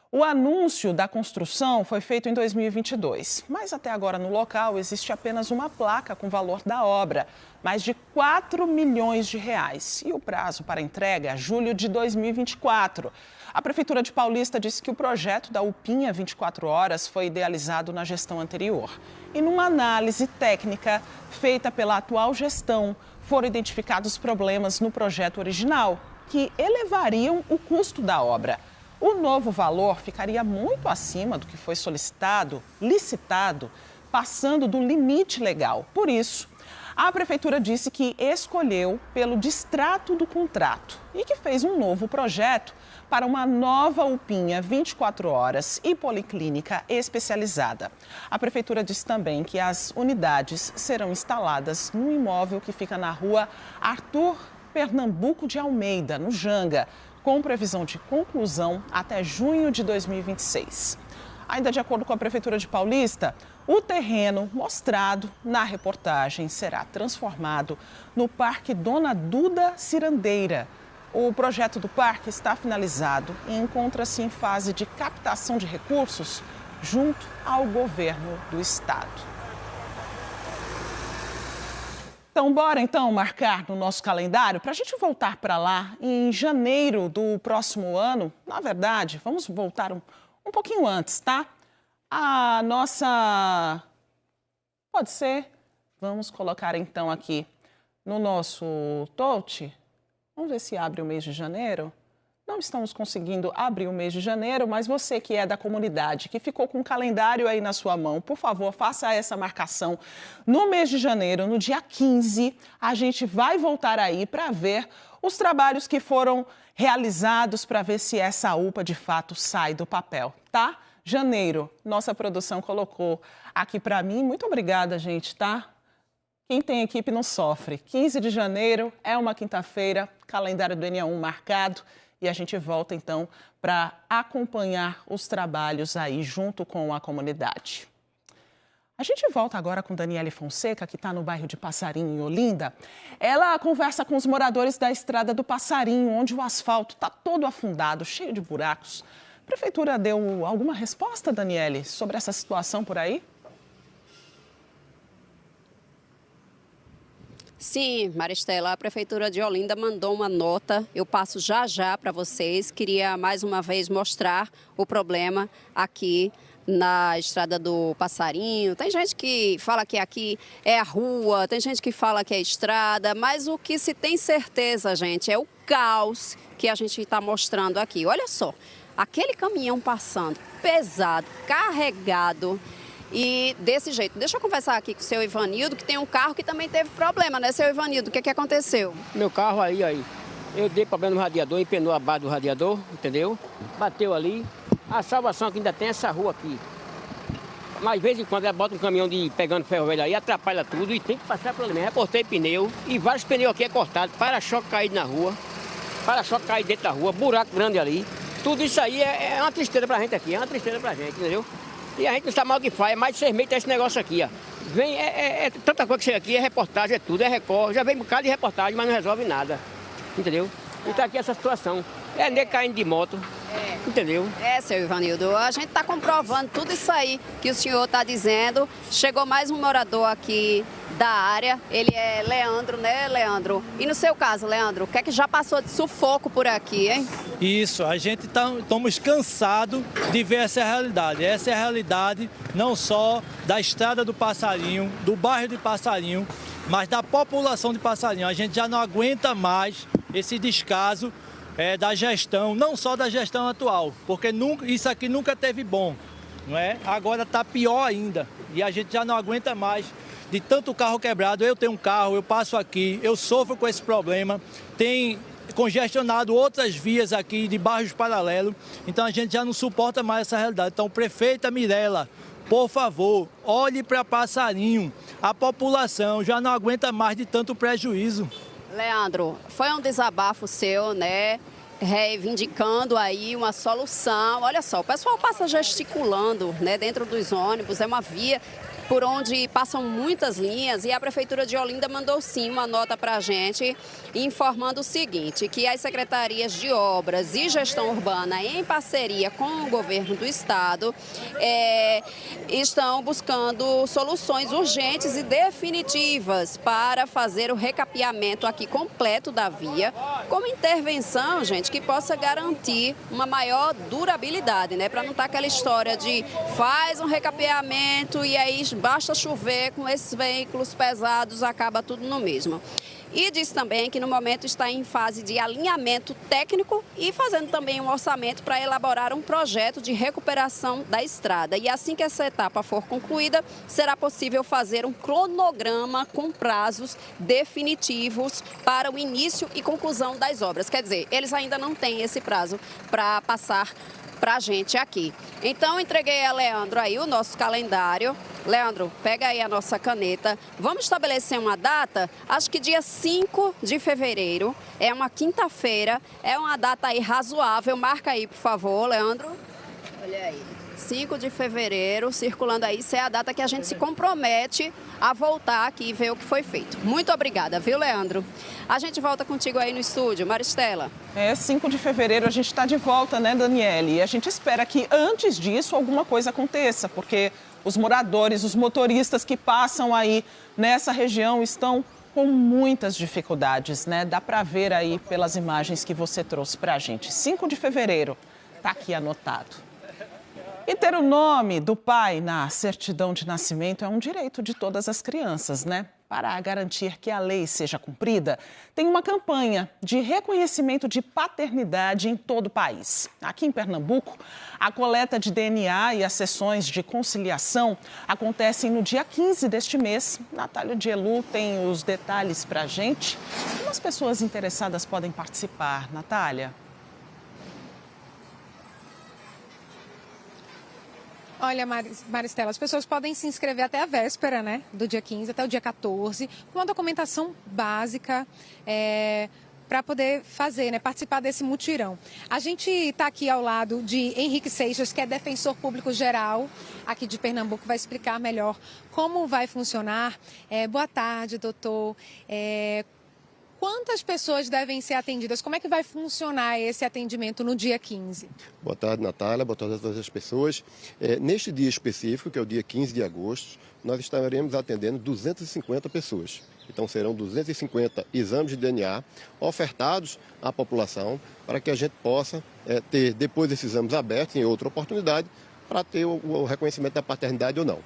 O anúncio da construção foi feito em 2022, mas até agora no local existe apenas uma placa com o valor da obra, mais de 4 milhões de reais. E o prazo para entrega é julho de 2024. A Prefeitura de Paulista disse que o projeto da UPinha 24 horas foi idealizado na gestão anterior. E numa análise técnica feita pela atual gestão, foram identificados problemas no projeto original, que elevariam o custo da obra. O novo valor ficaria muito acima do que foi solicitado, licitado, passando do limite legal. Por isso, a Prefeitura disse que escolheu pelo distrato do contrato e que fez um novo projeto para uma nova UPinha 24 horas e policlínica especializada. A Prefeitura disse também que as unidades serão instaladas num imóvel que fica na rua Arthur Pernambuco de Almeida, no Janga, com previsão de conclusão até junho de 2026. Ainda de acordo com a Prefeitura de Paulista, o terreno mostrado na reportagem será transformado no Parque Dona Duda Cirandeira. O projeto do parque está finalizado e encontra-se em fase de captação de recursos junto ao governo do estado. Então, bora marcar no nosso calendário para a gente voltar para lá em janeiro do próximo ano. Na verdade, vamos voltar um pouquinho antes, tá? A nossa... Pode ser? Vamos colocar então aqui no nosso touch. Vamos ver se abre o mês de janeiro. Não estamos conseguindo abrir o mês de janeiro, mas você que é da comunidade, que ficou com o calendário aí na sua mão, por favor, faça essa marcação. No mês de janeiro, no dia 15, a gente vai voltar aí para ver os trabalhos que foram realizados para ver se essa UPA de fato sai do papel, tá? Janeiro, nossa produção colocou aqui para mim. Muito obrigada, gente, tá? Quem tem equipe não sofre. 15 de janeiro é uma quinta-feira, calendário do NE1 marcado. E a gente volta, então, para acompanhar os trabalhos aí junto com a comunidade. A gente volta agora com Daniele Fonseca, que está no bairro de Passarinho, em Olinda. Ela conversa com os moradores da Estrada do Passarinho, onde o asfalto está todo afundado, cheio de buracos. A Prefeitura deu alguma resposta, Daniele, sobre essa situação por aí? Sim, Maristela, a Prefeitura de Olinda mandou uma nota, eu passo já para vocês. Queria mais uma vez mostrar o problema aqui na Estrada do Passarinho. Tem gente que fala que aqui é a rua, tem gente que fala que é estrada, mas o que se tem certeza, gente, é o caos que a gente está mostrando aqui. Olha só, aquele caminhão passando, pesado, carregado e desse jeito. Deixa eu conversar aqui com o seu Ivanildo, que tem um carro que também teve problema, né, seu Ivanildo? O que aconteceu? Meu carro aí, eu dei problema no radiador, empenou a base do radiador, entendeu? Bateu ali. A salvação que ainda tem essa rua aqui. Mas de vez em quando ela bota um caminhão pegando ferro velho aí, atrapalha tudo e tem que passar por ali mesmo. Reportei pneu e vários pneus aqui é cortado, para-choque caído na rua, para-choque caído dentro da rua, buraco grande ali. Tudo isso aí é uma tristeza pra gente aqui, é uma tristeza pra gente, entendeu? E a gente não sabe mais o que faz, é mais de 6 meses esse negócio aqui, ó. Vem, tanta coisa que chega aqui, é reportagem, é tudo, é Record. Já vem um bocado de reportagem, mas não resolve nada, entendeu? E tá aqui essa situação. É nego caindo de moto, entendeu? Seu Ivanildo, a gente está comprovando tudo isso aí que o senhor está dizendo. Chegou mais um morador aqui da área, ele é Leandro, né, Leandro? E no seu caso, Leandro, o que é que já passou de sufoco por aqui, hein? Isso, a gente estamos cansados de ver essa realidade. Essa é a realidade não só da Estrada do Passarinho, do bairro de Passarinho, mas da população de Passarinho. A gente já não aguenta mais esse descaso da gestão, não só da gestão atual, porque isso aqui nunca teve bom, não é? Agora está pior ainda e a gente já não aguenta mais de tanto carro quebrado. Eu tenho um carro, eu passo aqui, eu sofro com esse problema, tem congestionado outras vias aqui de bairros paralelos, então a gente já não suporta mais essa realidade. Então, prefeita Mirella, por favor, olhe para Passarinho, a população já não aguenta mais de tanto prejuízo. Leandro, foi um desabafo seu, né? Reivindicando aí uma solução. Olha só, o pessoal passa gesticulando, né, dentro dos ônibus, é uma via por onde passam muitas linhas e a Prefeitura de Olinda mandou sim uma nota para a gente informando o seguinte, que as secretarias de obras e gestão urbana, em parceria com o governo do estado, estão buscando soluções urgentes e definitivas para fazer o recapeamento aqui completo da via, como intervenção, gente, que possa garantir uma maior durabilidade, né? Para não estar aquela história de faz um recapeamento e aí basta chover, com esses veículos pesados acaba tudo no mesmo. E diz também que no momento está em fase de alinhamento técnico e fazendo também um orçamento para elaborar um projeto de recuperação da estrada. E assim que essa etapa for concluída, será possível fazer um cronograma com prazos definitivos para o início e conclusão das obras. Quer dizer, eles ainda não têm esse prazo para passar para a gente aqui. Então, entreguei a Leandro aí o nosso calendário. Leandro, pega aí a nossa caneta. Vamos estabelecer uma data? Acho que dia 5 de fevereiro, é uma quinta-feira, é uma data aí razoável. Marca aí, por favor, Leandro. Olha aí. 5 de fevereiro, circulando aí, isso é a data que a gente se compromete a voltar aqui e ver o que foi feito. Muito obrigada, viu, Leandro? A gente volta contigo aí no estúdio, Maristela. 5 de fevereiro a gente está de volta, né, Daniele? E a gente espera que antes disso alguma coisa aconteça, porque os moradores, os motoristas que passam aí nessa região estão com muitas dificuldades, né? Dá para ver aí pelas imagens que você trouxe para a gente. 5 de fevereiro, tá aqui anotado. E ter o nome do pai na certidão de nascimento é um direito de todas as crianças, né? Para garantir que a lei seja cumprida, tem uma campanha de reconhecimento de paternidade em todo o país. Aqui em Pernambuco, a coleta de DNA e as sessões de conciliação acontecem no dia 15 deste mês. Natália Dielu tem os detalhes para a gente. Como as pessoas interessadas podem participar, Natália? Olha, Maristela, as pessoas podem se inscrever até a véspera, né, do dia 15 até o dia 14, com uma documentação básica para poder fazer, né, participar desse mutirão. A gente está aqui ao lado de Henrique Seixas, que é defensor público geral aqui de Pernambuco, vai explicar melhor como vai funcionar. Boa tarde, doutor. Quantas pessoas devem ser atendidas? Como é que vai funcionar esse atendimento no dia 15? Boa tarde, Natália. Boa tarde a todas as pessoas. Neste dia específico, que é o dia 15 de agosto, nós estaremos atendendo 250 pessoas. Então, serão 250 exames de DNA ofertados à população para que a gente possa ter, depois desses exames abertos, em outra oportunidade, para ter o reconhecimento da paternidade ou não.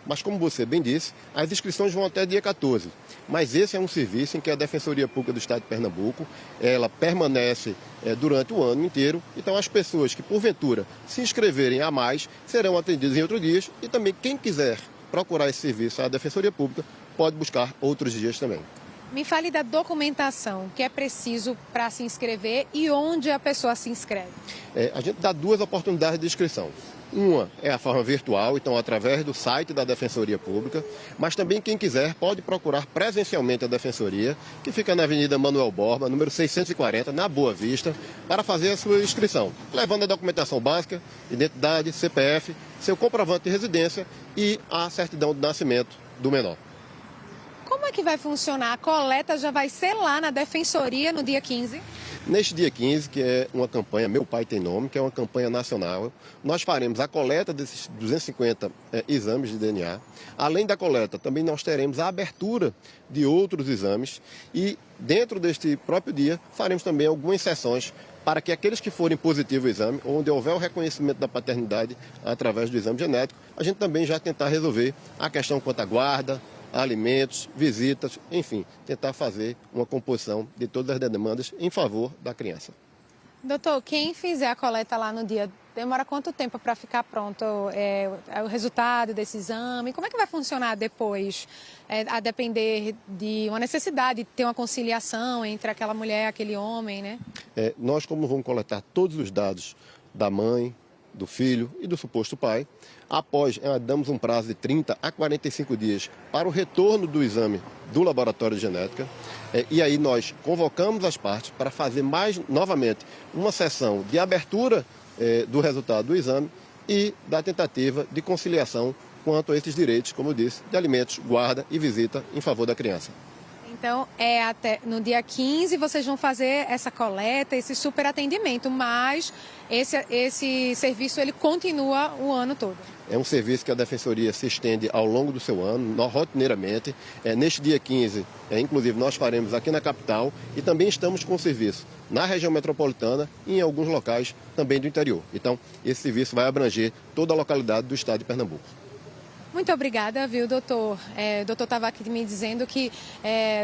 Mas, como você bem disse, as inscrições vão até dia 14. Mas esse é um serviço em que a Defensoria Pública do Estado de Pernambuco, ela permanece durante o ano inteiro. Então, as pessoas que, porventura, se inscreverem a mais, serão atendidas em outros dias. E também, quem quiser procurar esse serviço à Defensoria Pública, pode buscar outros dias também. Me fale da documentação que é preciso para se inscrever e onde a pessoa se inscreve. A gente dá 2 oportunidades de inscrição. Uma é a forma virtual, então através do site da Defensoria Pública, mas também quem quiser pode procurar presencialmente a Defensoria, que fica na Avenida Manuel Borba, número 640, na Boa Vista, para fazer a sua inscrição, levando a documentação básica, identidade, CPF, seu comprovante de residência e a certidão de nascimento do menor. Como é que vai funcionar? A coleta já vai ser lá na Defensoria no dia 15? Neste dia 15, que é uma campanha Meu Pai Tem Nome, que é uma campanha nacional, nós faremos a coleta desses 250 exames de DNA. Além da coleta, também nós teremos a abertura de outros exames e dentro deste próprio dia faremos também algumas sessões para que aqueles que forem positivos ao exame, onde houver o reconhecimento da paternidade através do exame genético, a gente também já tentar resolver a questão quanto à guarda, alimentos, visitas, enfim, tentar fazer uma composição de todas as demandas em favor da criança. Doutor, quem fizer a coleta lá no dia, demora quanto tempo para ficar pronto o resultado desse exame? Como é que vai funcionar depois? A depender de uma necessidade de ter uma conciliação entre aquela mulher e aquele homem, né? Nós, como vamos coletar todos os dados da mãe, do filho e do suposto pai, após damos um prazo de 30 a 45 dias para o retorno do exame do laboratório de genética, e aí nós convocamos as partes para fazer novamente uma sessão de abertura do resultado do exame e da tentativa de conciliação quanto a esses direitos, como eu disse, de alimentos, guarda e visita em favor da criança. Então, até no dia 15 vocês vão fazer essa coleta, esse super atendimento, mas esse serviço ele continua o ano todo. É um serviço que a Defensoria se estende ao longo do seu ano, rotineiramente. Neste dia 15, inclusive, nós faremos aqui na capital e também estamos com o serviço na região metropolitana e em alguns locais também do interior. Então, esse serviço vai abranger toda a localidade do estado de Pernambuco. Muito obrigada, viu, doutor? O doutor estava aqui me dizendo que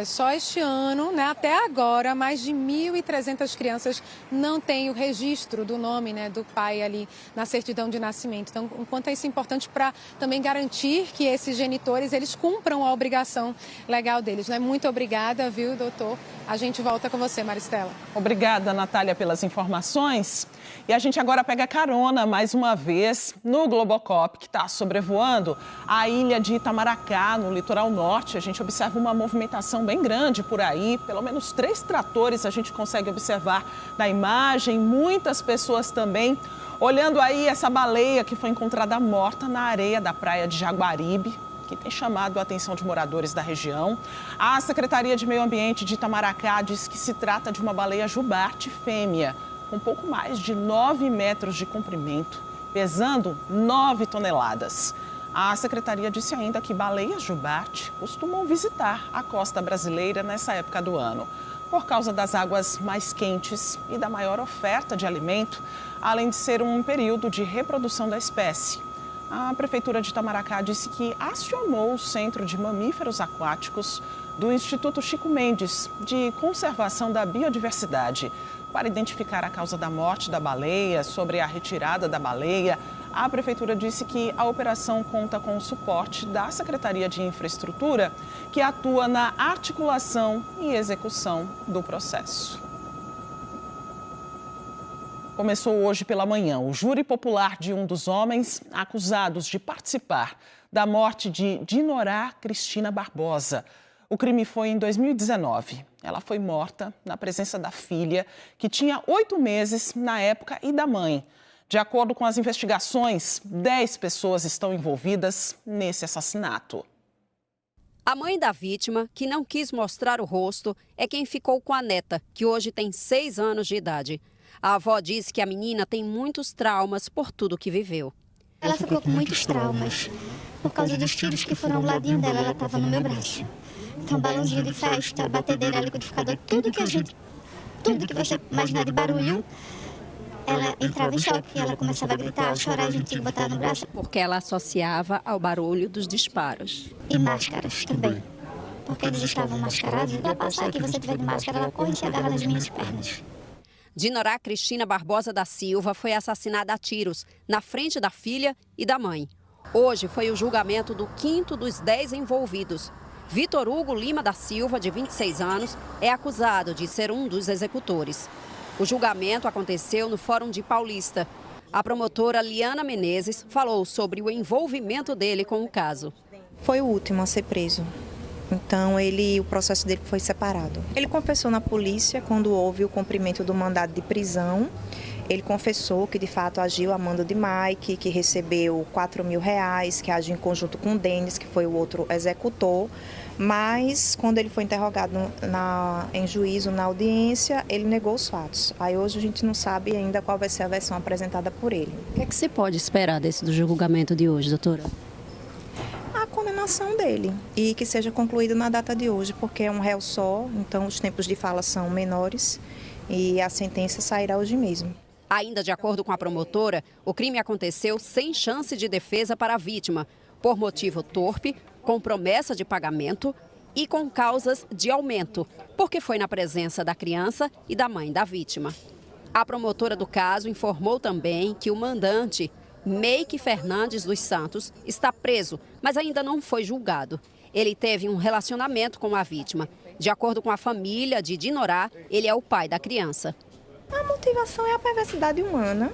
só este ano, né, até agora, mais de 1.300 crianças não têm o registro do nome, né, do pai ali na certidão de nascimento. Então, o quanto é isso importante para também garantir que esses genitores, eles cumpram a obrigação legal deles, né? Muito obrigada, viu, doutor? A gente volta com você, Maristela. Obrigada, Natália, pelas informações. E a gente agora pega carona, mais uma vez, no Globocop, que está sobrevoando a ilha de Itamaracá, no litoral norte. A gente observa uma movimentação bem grande por aí, pelo menos 3 tratores a gente consegue observar na imagem, muitas pessoas também olhando aí essa baleia que foi encontrada morta na areia da praia de Jaguaribe, que tem chamado a atenção de moradores da região. A Secretaria de Meio Ambiente de Itamaracá diz que se trata de uma baleia jubarte fêmea, com pouco mais de 9 metros de comprimento, pesando 9 toneladas. A secretaria disse ainda que baleias jubarte costumam visitar a costa brasileira nessa época do ano, por causa das águas mais quentes e da maior oferta de alimento, além de ser um período de reprodução da espécie. A Prefeitura de Itamaracá disse que acionou o Centro de Mamíferos Aquáticos do Instituto Chico Mendes de Conservação da Biodiversidade para identificar a causa da morte da baleia, sobre a retirada da baleia. A Prefeitura disse que a operação conta com o suporte da Secretaria de Infraestrutura, que atua na articulação e execução do processo. Começou hoje pela manhã o júri popular de um dos homens acusados de participar da morte de Dinorá Cristina Barbosa. O crime foi em 2019. Ela foi morta na presença da filha, que tinha 8 meses na época, e da mãe. De acordo com as investigações, 10 pessoas estão envolvidas nesse assassinato. A mãe da vítima, que não quis mostrar o rosto, é quem ficou com a neta, que hoje tem 6 anos de idade. A avó diz que a menina tem muitos traumas por tudo que viveu. Ela ficou com muitos traumas. Por causa dos tiros que foram ao ladinho dela, ela estava no meu braço. Então, balãozinho de festa, batedeira, liquidificador, tudo que você imaginar de barulho, ela entrava em choque, ela começava a gritar, a chorar, a gente tinha que botar no braço. Porque ela associava ao barulho dos disparos. E máscaras também, porque eles estavam mascarados. Ela passar que você tiver de máscara, ela corre e se agarra nas minhas pernas. Dinorá Cristina Barbosa da Silva foi assassinada a tiros, na frente da filha e da mãe. Hoje foi o julgamento do 5º dos 10 envolvidos. Vitor Hugo Lima da Silva, de 26 anos, é acusado de ser um dos executores. O julgamento aconteceu no Fórum de Paulista. A promotora Liana Menezes falou sobre o envolvimento dele com o caso. Foi o último a ser preso. Então, o processo dele foi separado. Ele confessou na polícia quando houve o cumprimento do mandado de prisão. Ele confessou que, de fato, agiu a mando de Mike, que recebeu R$4.000, que agiu em conjunto com o Denis, que foi o outro executor. Mas, quando ele foi interrogado em juízo, na audiência, ele negou os fatos. Aí, hoje, a gente não sabe ainda qual vai ser a versão apresentada por ele. O que é que se pode esperar do julgamento de hoje, doutora? A condenação dele e que seja concluído na data de hoje, porque é um réu só, então os tempos de fala são menores e a sentença sairá hoje mesmo. Ainda de acordo com a promotora, o crime aconteceu sem chance de defesa para a vítima, por motivo torpe, com promessa de pagamento e com causas de aumento, porque foi na presença da criança e da mãe da vítima. A promotora do caso informou também que o mandante, Meike Fernandes dos Santos, está preso, mas ainda não foi julgado. Ele teve um relacionamento com a vítima. De acordo com a família de Dinorá, ele é o pai da criança. A motivação é a perversidade humana,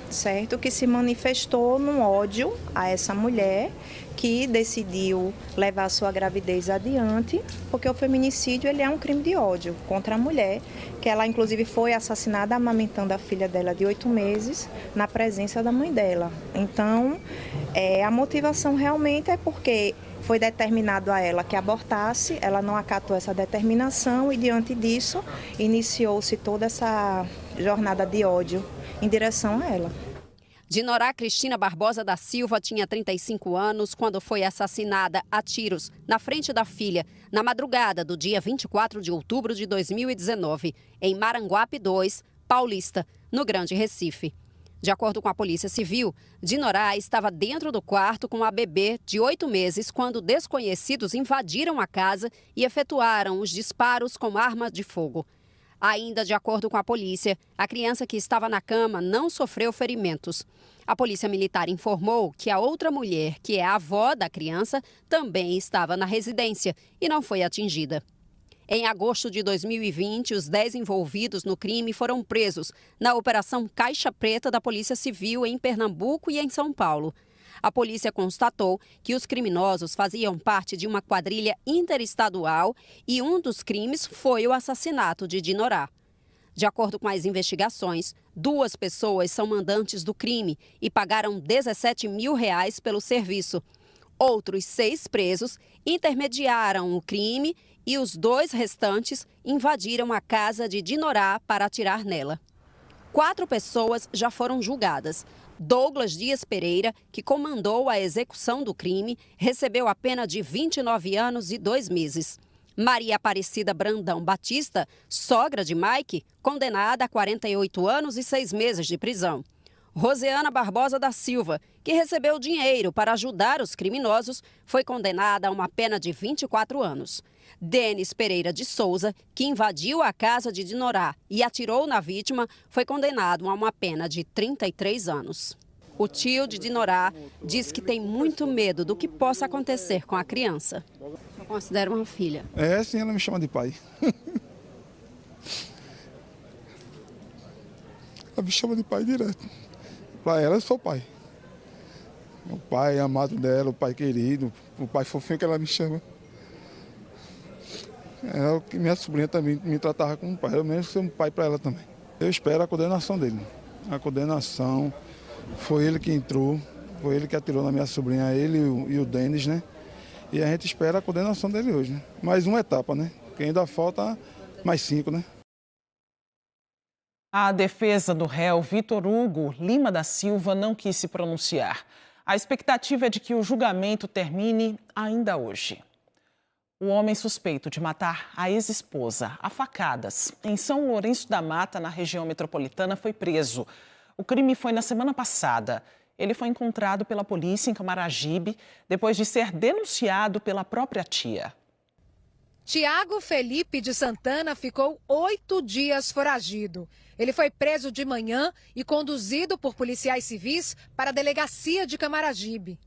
certo? Que se manifestou num ódio a essa mulher que decidiu levar a sua gravidez adiante, porque o feminicídio ele é um crime de ódio contra a mulher, que ela inclusive foi assassinada amamentando a filha dela de 8 meses na presença da mãe dela. Então, a motivação realmente é porque foi determinado a ela que abortasse, ela não acatou essa determinação e diante disso iniciou-se toda essa jornada de ódio em direção a ela. Dinorá Cristina Barbosa da Silva tinha 35 anos quando foi assassinada a tiros na frente da filha, na madrugada do dia 24 de outubro de 2019, em Maranguape 2, Paulista, no Grande Recife. De acordo com a Polícia Civil, Dinorá estava dentro do quarto com a bebê de 8 meses quando desconhecidos invadiram a casa e efetuaram os disparos com arma de fogo. Ainda de acordo com a polícia, a criança que estava na cama não sofreu ferimentos. A Polícia Militar informou que a outra mulher, que é a avó da criança, também estava na residência e não foi atingida. Em agosto de 2020, os 10 envolvidos no crime foram presos na Operação Caixa Preta da Polícia Civil em Pernambuco e em São Paulo. A polícia constatou que os criminosos faziam parte de uma quadrilha interestadual e um dos crimes foi o assassinato de Dinorá. De acordo com as investigações, 2 pessoas são mandantes do crime e pagaram R$17.000 pelo serviço. Outros 6 presos intermediaram o crime e os 2 restantes invadiram a casa de Dinorá para atirar nela. 4 pessoas já foram julgadas. Douglas Dias Pereira, que comandou a execução do crime, recebeu a pena de 29 anos e 2 meses. Maria Aparecida Brandão Batista, sogra de Mike, condenada a 48 anos e 6 meses de prisão. Roseana Barbosa da Silva, que recebeu dinheiro para ajudar os criminosos, foi condenada a uma pena de 24 anos. Denis Pereira de Souza, que invadiu a casa de Dinorá e atirou na vítima, foi condenado a uma pena de 33 anos. O tio de Dinorá diz que tem muito medo do que possa acontecer com a criança. Eu considero uma filha. Sim, ela me chama de pai. Ela me chama de pai direto. Para ela, eu sou o pai. O pai amado dela, o pai querido, o pai fofinho que ela me chama. É o que minha sobrinha também me tratava como pai. Eu mesmo sou um pai para ela também. Eu espero a condenação dele. A condenação, foi ele que entrou, foi ele que atirou na minha sobrinha, ele e o Denis, né? E a gente espera a condenação dele hoje, né? Mais uma etapa, né? Porque ainda falta mais 5, né? A defesa do réu Vitor Hugo Lima da Silva não quis se pronunciar. A expectativa é de que o julgamento termine ainda hoje. O homem suspeito de matar a ex-esposa a facadas em São Lourenço da Mata, na região metropolitana, foi preso. O crime foi na semana passada. Ele foi encontrado pela polícia em Camaragibe depois de ser denunciado pela própria tia. Tiago Felipe de Santana ficou 8 dias foragido. Ele foi preso de manhã e conduzido por policiais civis para a delegacia de Camaragibe.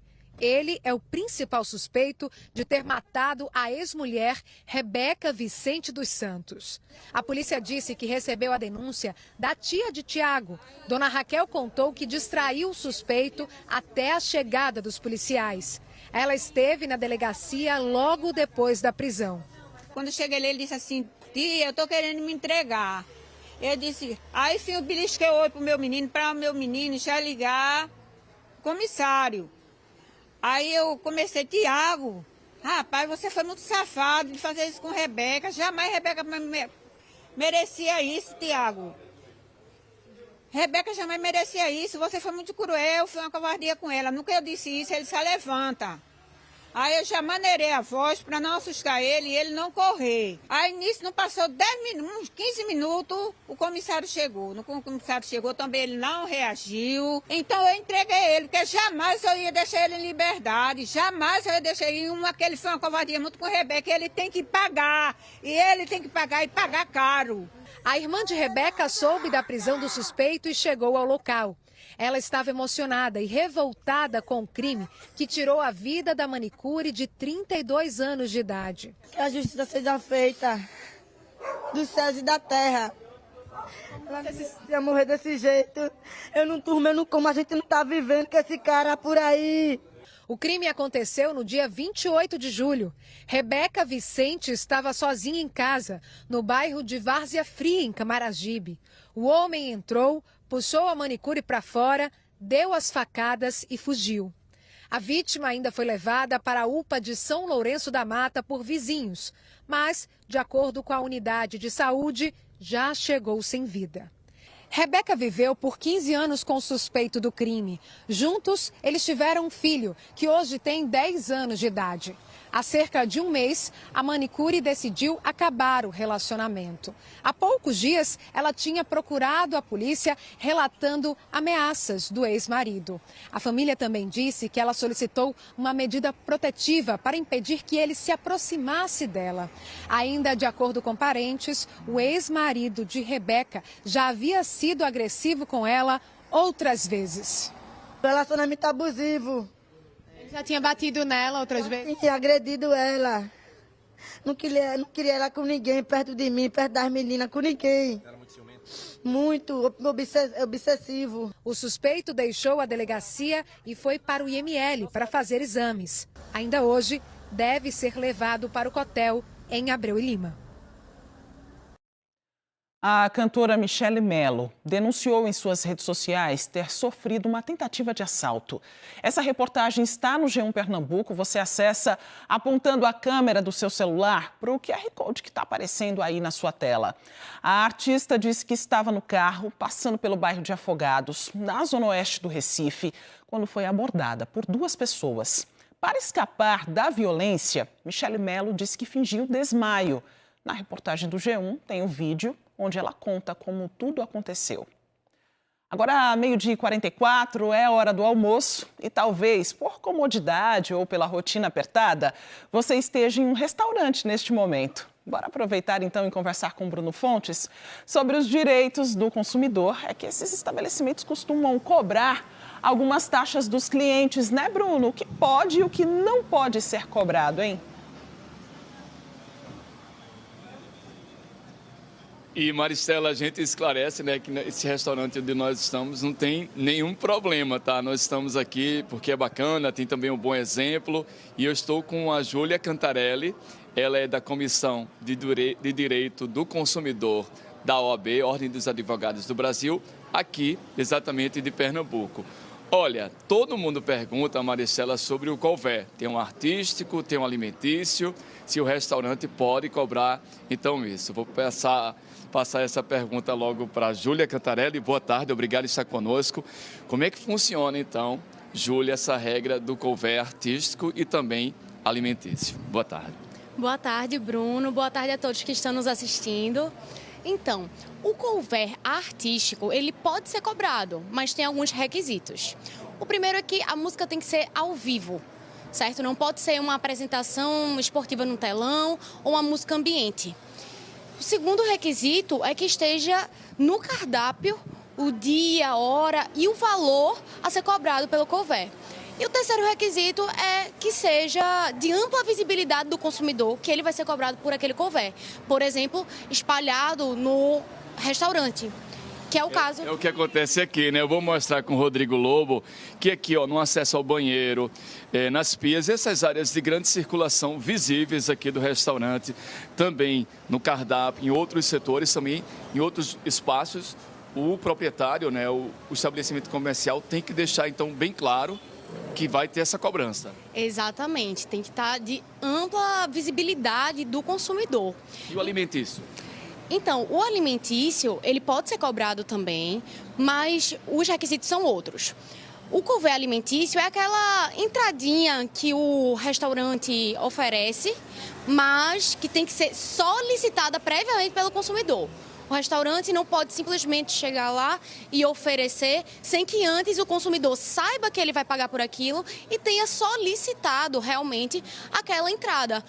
Ele é o principal suspeito de ter matado a ex-mulher Rebeca Vicente dos Santos. A polícia disse que recebeu a denúncia da tia de Tiago. Dona Raquel contou que distraiu o suspeito até a chegada dos policiais. Ela esteve na delegacia logo depois da prisão. Quando eu cheguei ali, ele disse assim: tia, eu tô querendo me entregar. Eu disse, aí sim eu belisquei o olho pro meu menino, para o meu menino já ligar comissário. Aí eu comecei, Tiago, rapaz, você foi muito safado de fazer isso com Rebeca. Jamais Rebeca merecia isso, Tiago. Rebeca jamais merecia isso. Você foi muito cruel, foi uma covardia com ela. Nunca eu disse isso, ele se levanta. Aí eu já maneirei a voz para não assustar ele e ele não correr. Aí nisso não passou 10 minutos, uns 15 minutos, o comissário chegou. No comissário chegou também, ele não reagiu. Então eu entreguei ele, porque jamais eu ia deixar ele em liberdade. Jamais eu ia deixar ele que ele foi uma covardia muito com o Rebeca. Ele tem que pagar. E ele tem que pagar e pagar caro. A irmã de Rebeca soube da prisão do suspeito e chegou ao local. Ela estava emocionada e revoltada com o crime que tirou a vida da manicure de 32 anos de idade. Que a justiça seja feita dos céus e da terra. Ela ia morrer desse jeito. Eu não durmo, eu não como, a gente não está vivendo com esse cara por aí. O crime aconteceu no dia 28 de julho. Rebeca Vicente estava sozinha em casa, no bairro de Várzea Fria, em Camaragibe. O homem entrou, puxou a manicure para fora, deu as facadas e fugiu. A vítima ainda foi levada para a UPA de São Lourenço da Mata por vizinhos, mas, de acordo com a unidade de saúde, já chegou sem vida. Rebeca viveu por 15 anos com o suspeito do crime. Juntos, eles tiveram um filho, que hoje tem 10 anos de idade. Há cerca de um mês, a manicure decidiu acabar o relacionamento. Há poucos dias, ela tinha procurado a polícia relatando ameaças do ex-marido. A família também disse que ela solicitou uma medida protetiva para impedir que ele se aproximasse dela. Ainda de acordo com parentes, o ex-marido de Rebeca já havia sido agressivo com ela outras vezes. Relacionamento abusivo. Já tinha batido nela outras vezes? Tinha agredido ela. Não queria ela com ninguém, perto de mim, perto das meninas, com ninguém. Era muito ciumento? Muito obsessivo. O suspeito deixou a delegacia e foi para o IML para fazer exames. Ainda hoje, deve ser levado para o Cotel, em Abreu e Lima. A cantora Michele Melo denunciou em suas redes sociais ter sofrido uma tentativa de assalto. Essa reportagem está no G1 Pernambuco. Você acessa apontando a câmera do seu celular para o QR Code que está aparecendo aí na sua tela. A artista disse que estava no carro, passando pelo bairro de Afogados, na zona oeste do Recife, quando foi abordada por 2 pessoas. Para escapar da violência, Michele Melo disse que fingiu desmaio. Na reportagem do G1 tem o vídeo onde ela conta como tudo aconteceu. Agora, 12h44, é a hora do almoço e talvez, por comodidade ou pela rotina apertada, você esteja em um restaurante neste momento. Bora aproveitar então e conversar com o Bruno Fontes sobre os direitos do consumidor. É que esses estabelecimentos costumam cobrar algumas taxas dos clientes, né, Bruno? O que pode e o que não pode ser cobrado, hein? E, Maristela, a gente esclarece, né, que esse restaurante onde nós estamos não tem nenhum problema, tá? Nós estamos aqui porque é bacana, tem também um bom exemplo. E eu estou com a Júlia Cantarelli, ela é da Comissão de Direito do Consumidor da OAB, Ordem dos Advogados do Brasil, aqui exatamente de Pernambuco. Olha, todo mundo pergunta, Maristela, sobre o couvert. Tem um artístico, tem um alimentício, se o restaurante pode cobrar, então isso. Vou passar essa pergunta logo para a Júlia Cantarelli. Boa tarde, obrigado por estar conosco. Como é que funciona, então, Júlia, essa regra do couvert artístico e também alimentício? Boa tarde. Boa tarde, Bruno. Boa tarde a todos que estão nos assistindo. Então, o couvert artístico, ele pode ser cobrado, mas tem alguns requisitos. O primeiro é que a música tem que ser ao vivo, certo? Não pode ser uma apresentação esportiva no telão ou uma música ambiente. O segundo requisito é que esteja no cardápio o dia, a hora e o valor a ser cobrado pelo couvert. E o terceiro requisito é que seja de ampla visibilidade do consumidor, que ele vai ser cobrado por aquele couvert. Por exemplo, espalhado no restaurante, que é o caso... É o que acontece aqui, né? Eu vou mostrar com o Rodrigo Lobo que aqui, ó, no acesso ao banheiro, nas pias, essas áreas de grande circulação visíveis aqui do restaurante, também no cardápio, em outros setores, também em outros espaços, o proprietário, né, o estabelecimento comercial tem que deixar, então, bem claro que vai ter essa cobrança. Exatamente, tem que estar de ampla visibilidade do consumidor. E o alimentício? Então, o alimentício, ele pode ser cobrado também, mas os requisitos são outros. O couvert alimentício é aquela entradinha que o restaurante oferece, mas que tem que ser solicitada previamente pelo consumidor. O restaurante não pode simplesmente chegar lá e oferecer sem que antes o consumidor saiba que ele vai pagar por aquilo e tenha solicitado realmente aquela entrada,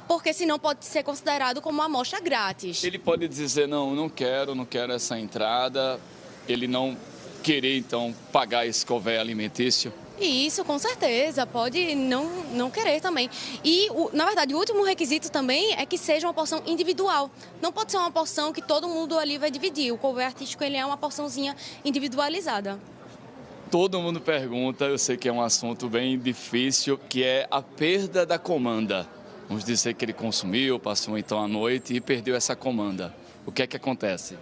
porque senão pode ser considerado como uma amostra grátis. Ele pode dizer, não quero essa entrada, ele não querer então pagar esse couvert alimentício? Isso, com certeza, pode não querer também. E, na verdade, o último requisito também é que seja uma porção individual. Não pode ser uma porção que todo mundo ali vai dividir. O couvert artístico, ele é uma porçãozinha individualizada. Todo mundo pergunta, eu sei que é um assunto bem difícil, que é a perda da comanda. Vamos dizer que ele consumiu, passou então a noite e perdeu essa comanda. O que é que acontece?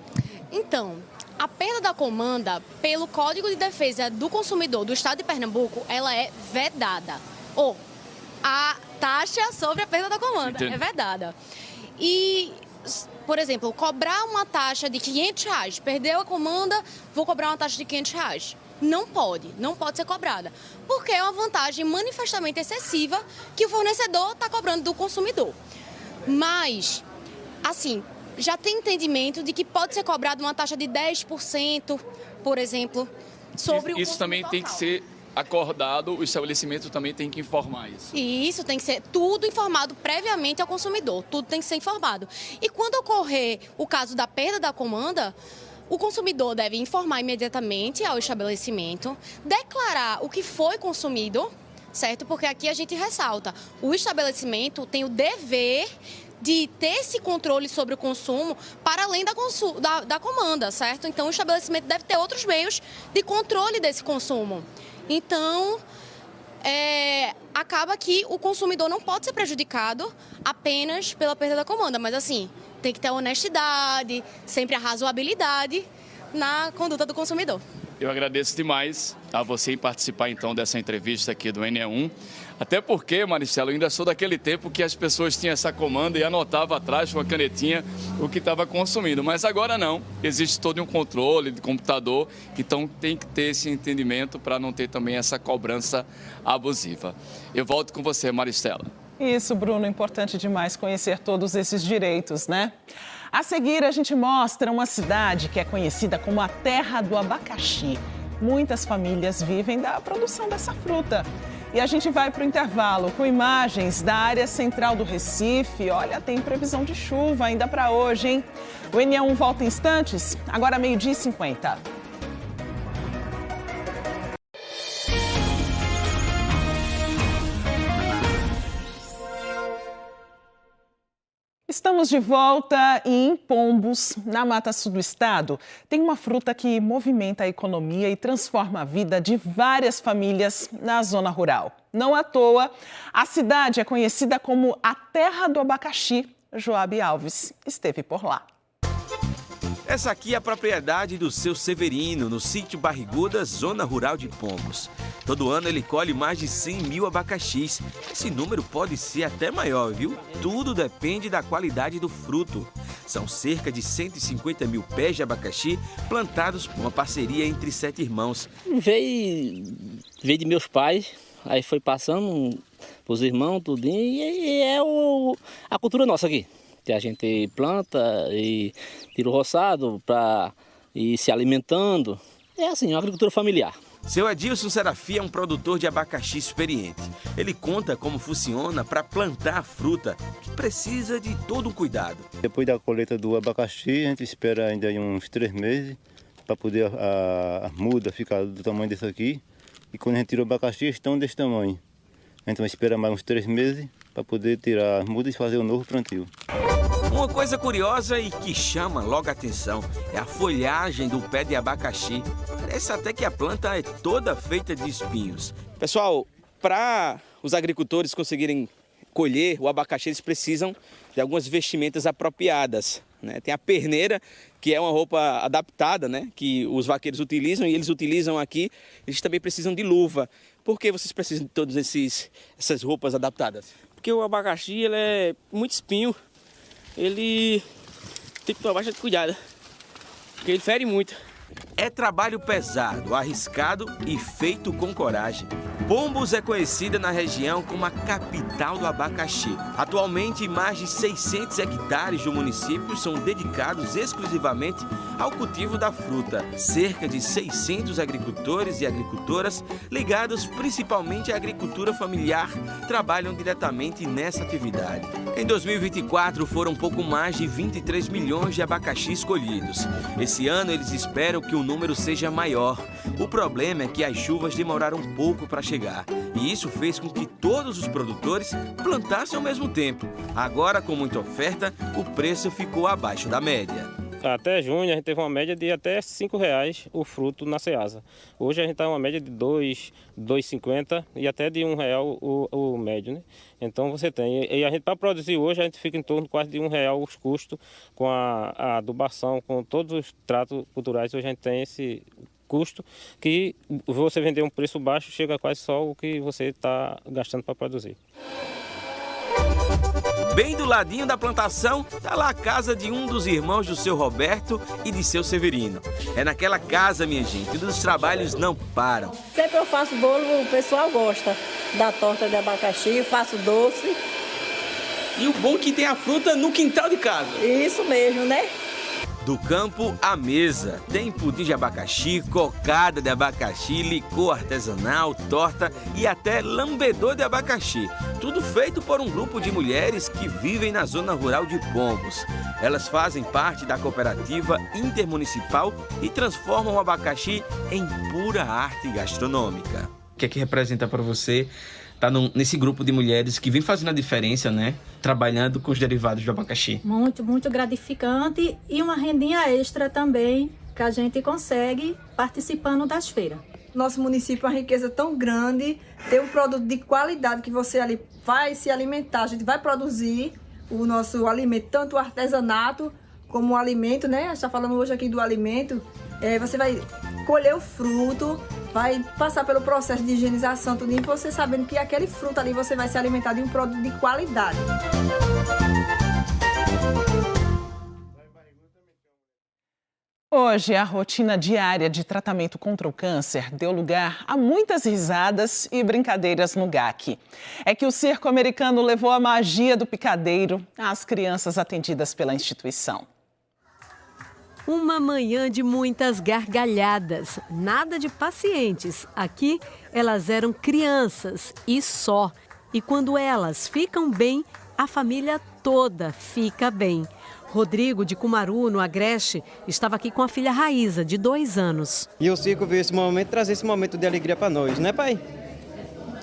Então, a perda da comanda, pelo Código de Defesa do Consumidor do Estado de Pernambuco, ela é vedada. Ou a taxa sobre a perda da comanda é vedada. E, por exemplo, cobrar uma taxa de R$500, perdeu a comanda, vou cobrar uma taxa de R$500. Não pode ser cobrada, porque é uma vantagem manifestamente excessiva que o fornecedor está cobrando do consumidor. Mas, assim, já tem entendimento de que pode ser cobrado uma taxa de 10%, por exemplo, sobre o Isso também tem que ser acordado, o estabelecimento também tem que informar isso. E isso tem que ser tudo informado previamente ao consumidor, tudo tem que ser informado. E quando ocorrer o caso da perda da comanda, o consumidor deve informar imediatamente ao estabelecimento, declarar o que foi consumido, certo? Porque aqui a gente ressalta, o estabelecimento tem o dever de ter esse controle sobre o consumo para além da comanda, certo? Então, o estabelecimento deve ter outros meios de controle desse consumo. Então, acaba que o consumidor não pode ser prejudicado apenas pela perda da comanda, mas assim, tem que ter honestidade, sempre a razoabilidade na conduta do consumidor. Eu agradeço demais a você em participar então dessa entrevista aqui do NE1. Até porque, Maristela, eu ainda sou daquele tempo que as pessoas tinham essa comanda e anotavam atrás com a canetinha o que estava consumindo. Mas agora não. Existe todo um controle de computador, então tem que ter esse entendimento para não ter também essa cobrança abusiva. Eu volto com você, Maristela. Isso, Bruno, importante demais conhecer todos esses direitos, né? A seguir, a gente mostra uma cidade que é conhecida como a terra do abacaxi. Muitas famílias vivem da produção dessa fruta. E a gente vai para o intervalo com imagens da área central do Recife. Olha, tem previsão de chuva ainda para hoje, hein? O NE1 volta em instantes, agora 12h50. Estamos de volta e em Pombos, na Mata Sul do estado, tem uma fruta que movimenta a economia e transforma a vida de várias famílias na zona rural. Não à toa, a cidade é conhecida como a terra do abacaxi. Joabe Alves esteve por lá. Essa aqui é a propriedade do seu Severino, no sítio Barriguda, zona rural de Pombos. Todo ano ele colhe mais de 100 mil abacaxis. Esse número pode ser até maior, viu? Tudo depende da qualidade do fruto. São cerca de 150 mil pés de abacaxi plantados por uma parceria entre 7 irmãos. Veio de meus pais, aí foi passando pros irmãos, tudinho, e é a cultura nossa aqui. a gente planta e tira o roçado para ir se alimentando. É assim, uma agricultura familiar. Seu Adilson Serafim é um produtor de abacaxi experiente. Ele conta como funciona para plantar a fruta, que precisa de todo um cuidado. Depois da colheita do abacaxi, a gente espera ainda uns 3 meses para poder a muda ficar do tamanho desse aqui. E quando a gente tira o abacaxi, estão desse tamanho. A gente vai esperar mais uns 3 meses para poder tirar as mudas e fazer o novo plantio. Uma coisa curiosa e que chama logo a atenção é a folhagem do pé de abacaxi. Parece até que a planta é toda feita de espinhos. Pessoal, para os agricultores conseguirem colher o abacaxi, eles precisam de algumas vestimentas apropriadas, né? Tem a perneira, que é uma roupa adaptada, né? Que os vaqueiros utilizam e eles utilizam aqui. Eles também precisam de luva. Por que vocês precisam de todas essas roupas adaptadas? Porque o abacaxi ele é muito espinho. Ele tem que tomar bastante cuidado, porque ele fere muito. É trabalho pesado, arriscado e feito com coragem. Pombos é conhecida na região como a capital do abacaxi. Atualmente, mais de 600 hectares do município são dedicados exclusivamente ao cultivo da fruta. Cerca de 600 agricultores e agricultoras, ligados principalmente à agricultura familiar, trabalham diretamente nessa atividade. Em 2024, foram pouco mais de 23 milhões de abacaxis colhidos. Esse ano, eles esperam que o número seja maior. O problema é que as chuvas demoraram um pouco para chegar. E isso fez com que todos os produtores plantassem ao mesmo tempo. Agora, com muita oferta, o preço ficou abaixo da média. Até junho a gente teve uma média de até R$ 5,00 o fruto na Ceasa. Hoje a gente está em uma média de R$ 2,50 e até de R$ 1,00 o médio, né? Então você tem. E a gente para produzir hoje a gente fica em torno quase de R$ 1,00 os custos com a adubação, com todos os tratos culturais. Hoje a gente tem esse custo que você vender um preço baixo chega quase só o que você está gastando para produzir. Bem do ladinho da plantação, está lá a casa de um dos irmãos do seu Roberto e de seu Severino. É naquela casa, minha gente, onde os trabalhos não param. Sempre eu faço bolo, o pessoal gosta da torta de abacaxi, faço doce. E o bom é que tem a fruta no quintal de casa. Isso mesmo, né? Do campo à mesa, tem pudim de abacaxi, cocada de abacaxi, licor artesanal, torta e até lambedor de abacaxi. Tudo feito por um grupo de mulheres que vivem na zona rural de Pombos. Elas fazem parte da cooperativa intermunicipal e transformam o abacaxi em pura arte gastronômica. O que é que representa para você estar nesse grupo de mulheres que vem fazendo a diferença, né? Trabalhando com os derivados do abacaxi? Muito, muito gratificante e uma rendinha extra também que a gente consegue participando das feiras. Nosso município é uma riqueza tão grande, ter um produto de qualidade que você ali vai se alimentar, a gente vai produzir o nosso alimento, tanto o artesanato como o alimento, né? A gente está falando hoje aqui do alimento, você vai colher o fruto, vai passar pelo processo de higienização, tudo, e você sabendo que aquele fruto ali você vai se alimentar de um produto de qualidade. Hoje, a rotina diária de tratamento contra o câncer deu lugar a muitas risadas e brincadeiras no GAC. É que o circo americano levou a magia do picadeiro às crianças atendidas pela instituição. Uma manhã de muitas gargalhadas, nada de pacientes. Aqui, elas eram crianças e só. E quando elas ficam bem, a família toda fica bem. Rodrigo, de Cumaru, no Agreste, estava aqui com a filha Raíza, de 2 anos. E o circo veio esse momento, trazer esse momento de alegria para nós, né, pai?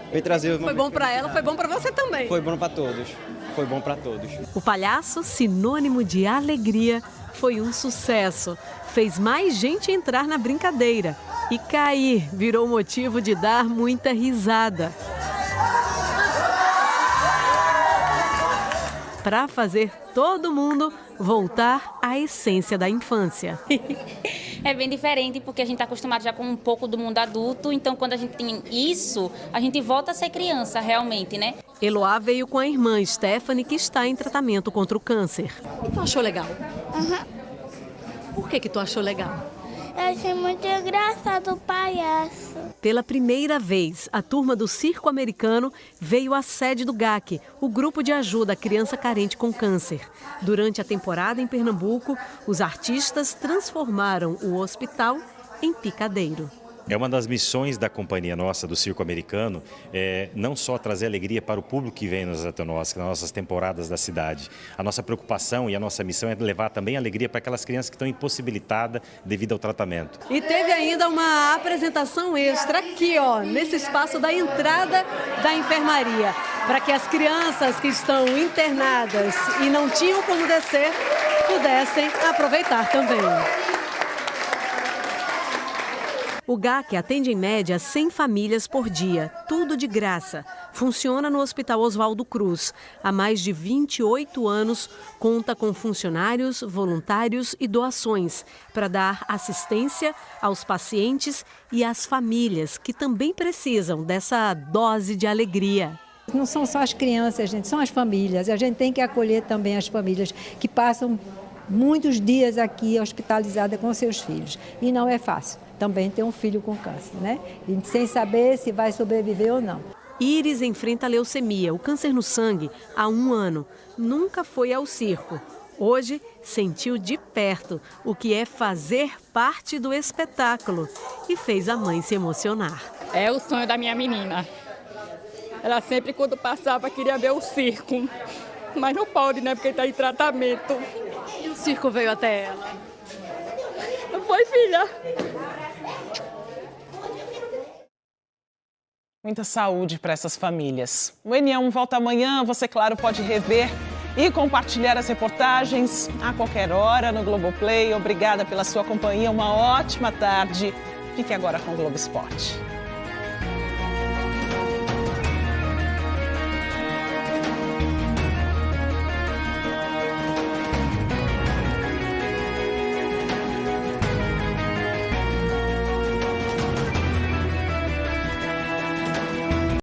Veio trazer Foi bom para ela, foi bom para você também. Foi bom para todos, foi bom para todos. O palhaço, sinônimo de alegria, foi um sucesso. Fez mais gente entrar na brincadeira. E cair virou motivo de dar muita risada. Para fazer todo mundo voltar à essência da infância. É bem diferente porque a gente está acostumado já com um pouco do mundo adulto, então quando a gente tem isso, a gente volta a ser criança realmente, né? Eloá veio com a irmã Stephanie, que está em tratamento contra o câncer. E tu achou legal? Uhum. Por que tu achou legal? Eu achei muito engraçado o palhaço. Pela primeira vez, a turma do Circo Americano veio à sede do GAC, o Grupo de Ajuda à Criança Carente com Câncer. Durante a temporada em Pernambuco, os artistas transformaram o hospital em picadeiro. É uma das missões da companhia nossa, do Circo Americano, não só trazer alegria para o público que vem nas nossas temporadas da cidade. A nossa preocupação e a nossa missão é levar também alegria para aquelas crianças que estão impossibilitadas devido ao tratamento. E teve ainda uma apresentação extra aqui, ó, nesse espaço da entrada da enfermaria, para que as crianças que estão internadas e não tinham como descer, pudessem aproveitar também. O GAC atende em média 100 famílias por dia, tudo de graça. Funciona no Hospital Oswaldo Cruz. Há mais de 28 anos, conta com funcionários, voluntários e doações para dar assistência aos pacientes e às famílias que também precisam dessa dose de alegria. Não são só as crianças, gente, são as famílias. A gente tem que acolher também as famílias que passam muitos dias aqui hospitalizadas com seus filhos. E não é fácil também ter um filho com câncer, né? E sem saber se vai sobreviver ou não. Iris enfrenta a leucemia, o câncer no sangue, há 1 ano. Nunca foi ao circo. Hoje, sentiu de perto o que é fazer parte do espetáculo e fez a mãe se emocionar. É o sonho da minha menina. Ela sempre, quando passava, queria ver o circo. Mas não pode, né? Porque está em tratamento. E o circo veio até ela? Não foi, filha? Muita saúde para essas famílias. O NE1 volta amanhã. Você, claro, pode rever e compartilhar as reportagens a qualquer hora no Globoplay. Obrigada pela sua companhia. Uma ótima tarde. Fique agora com o Globo Esporte.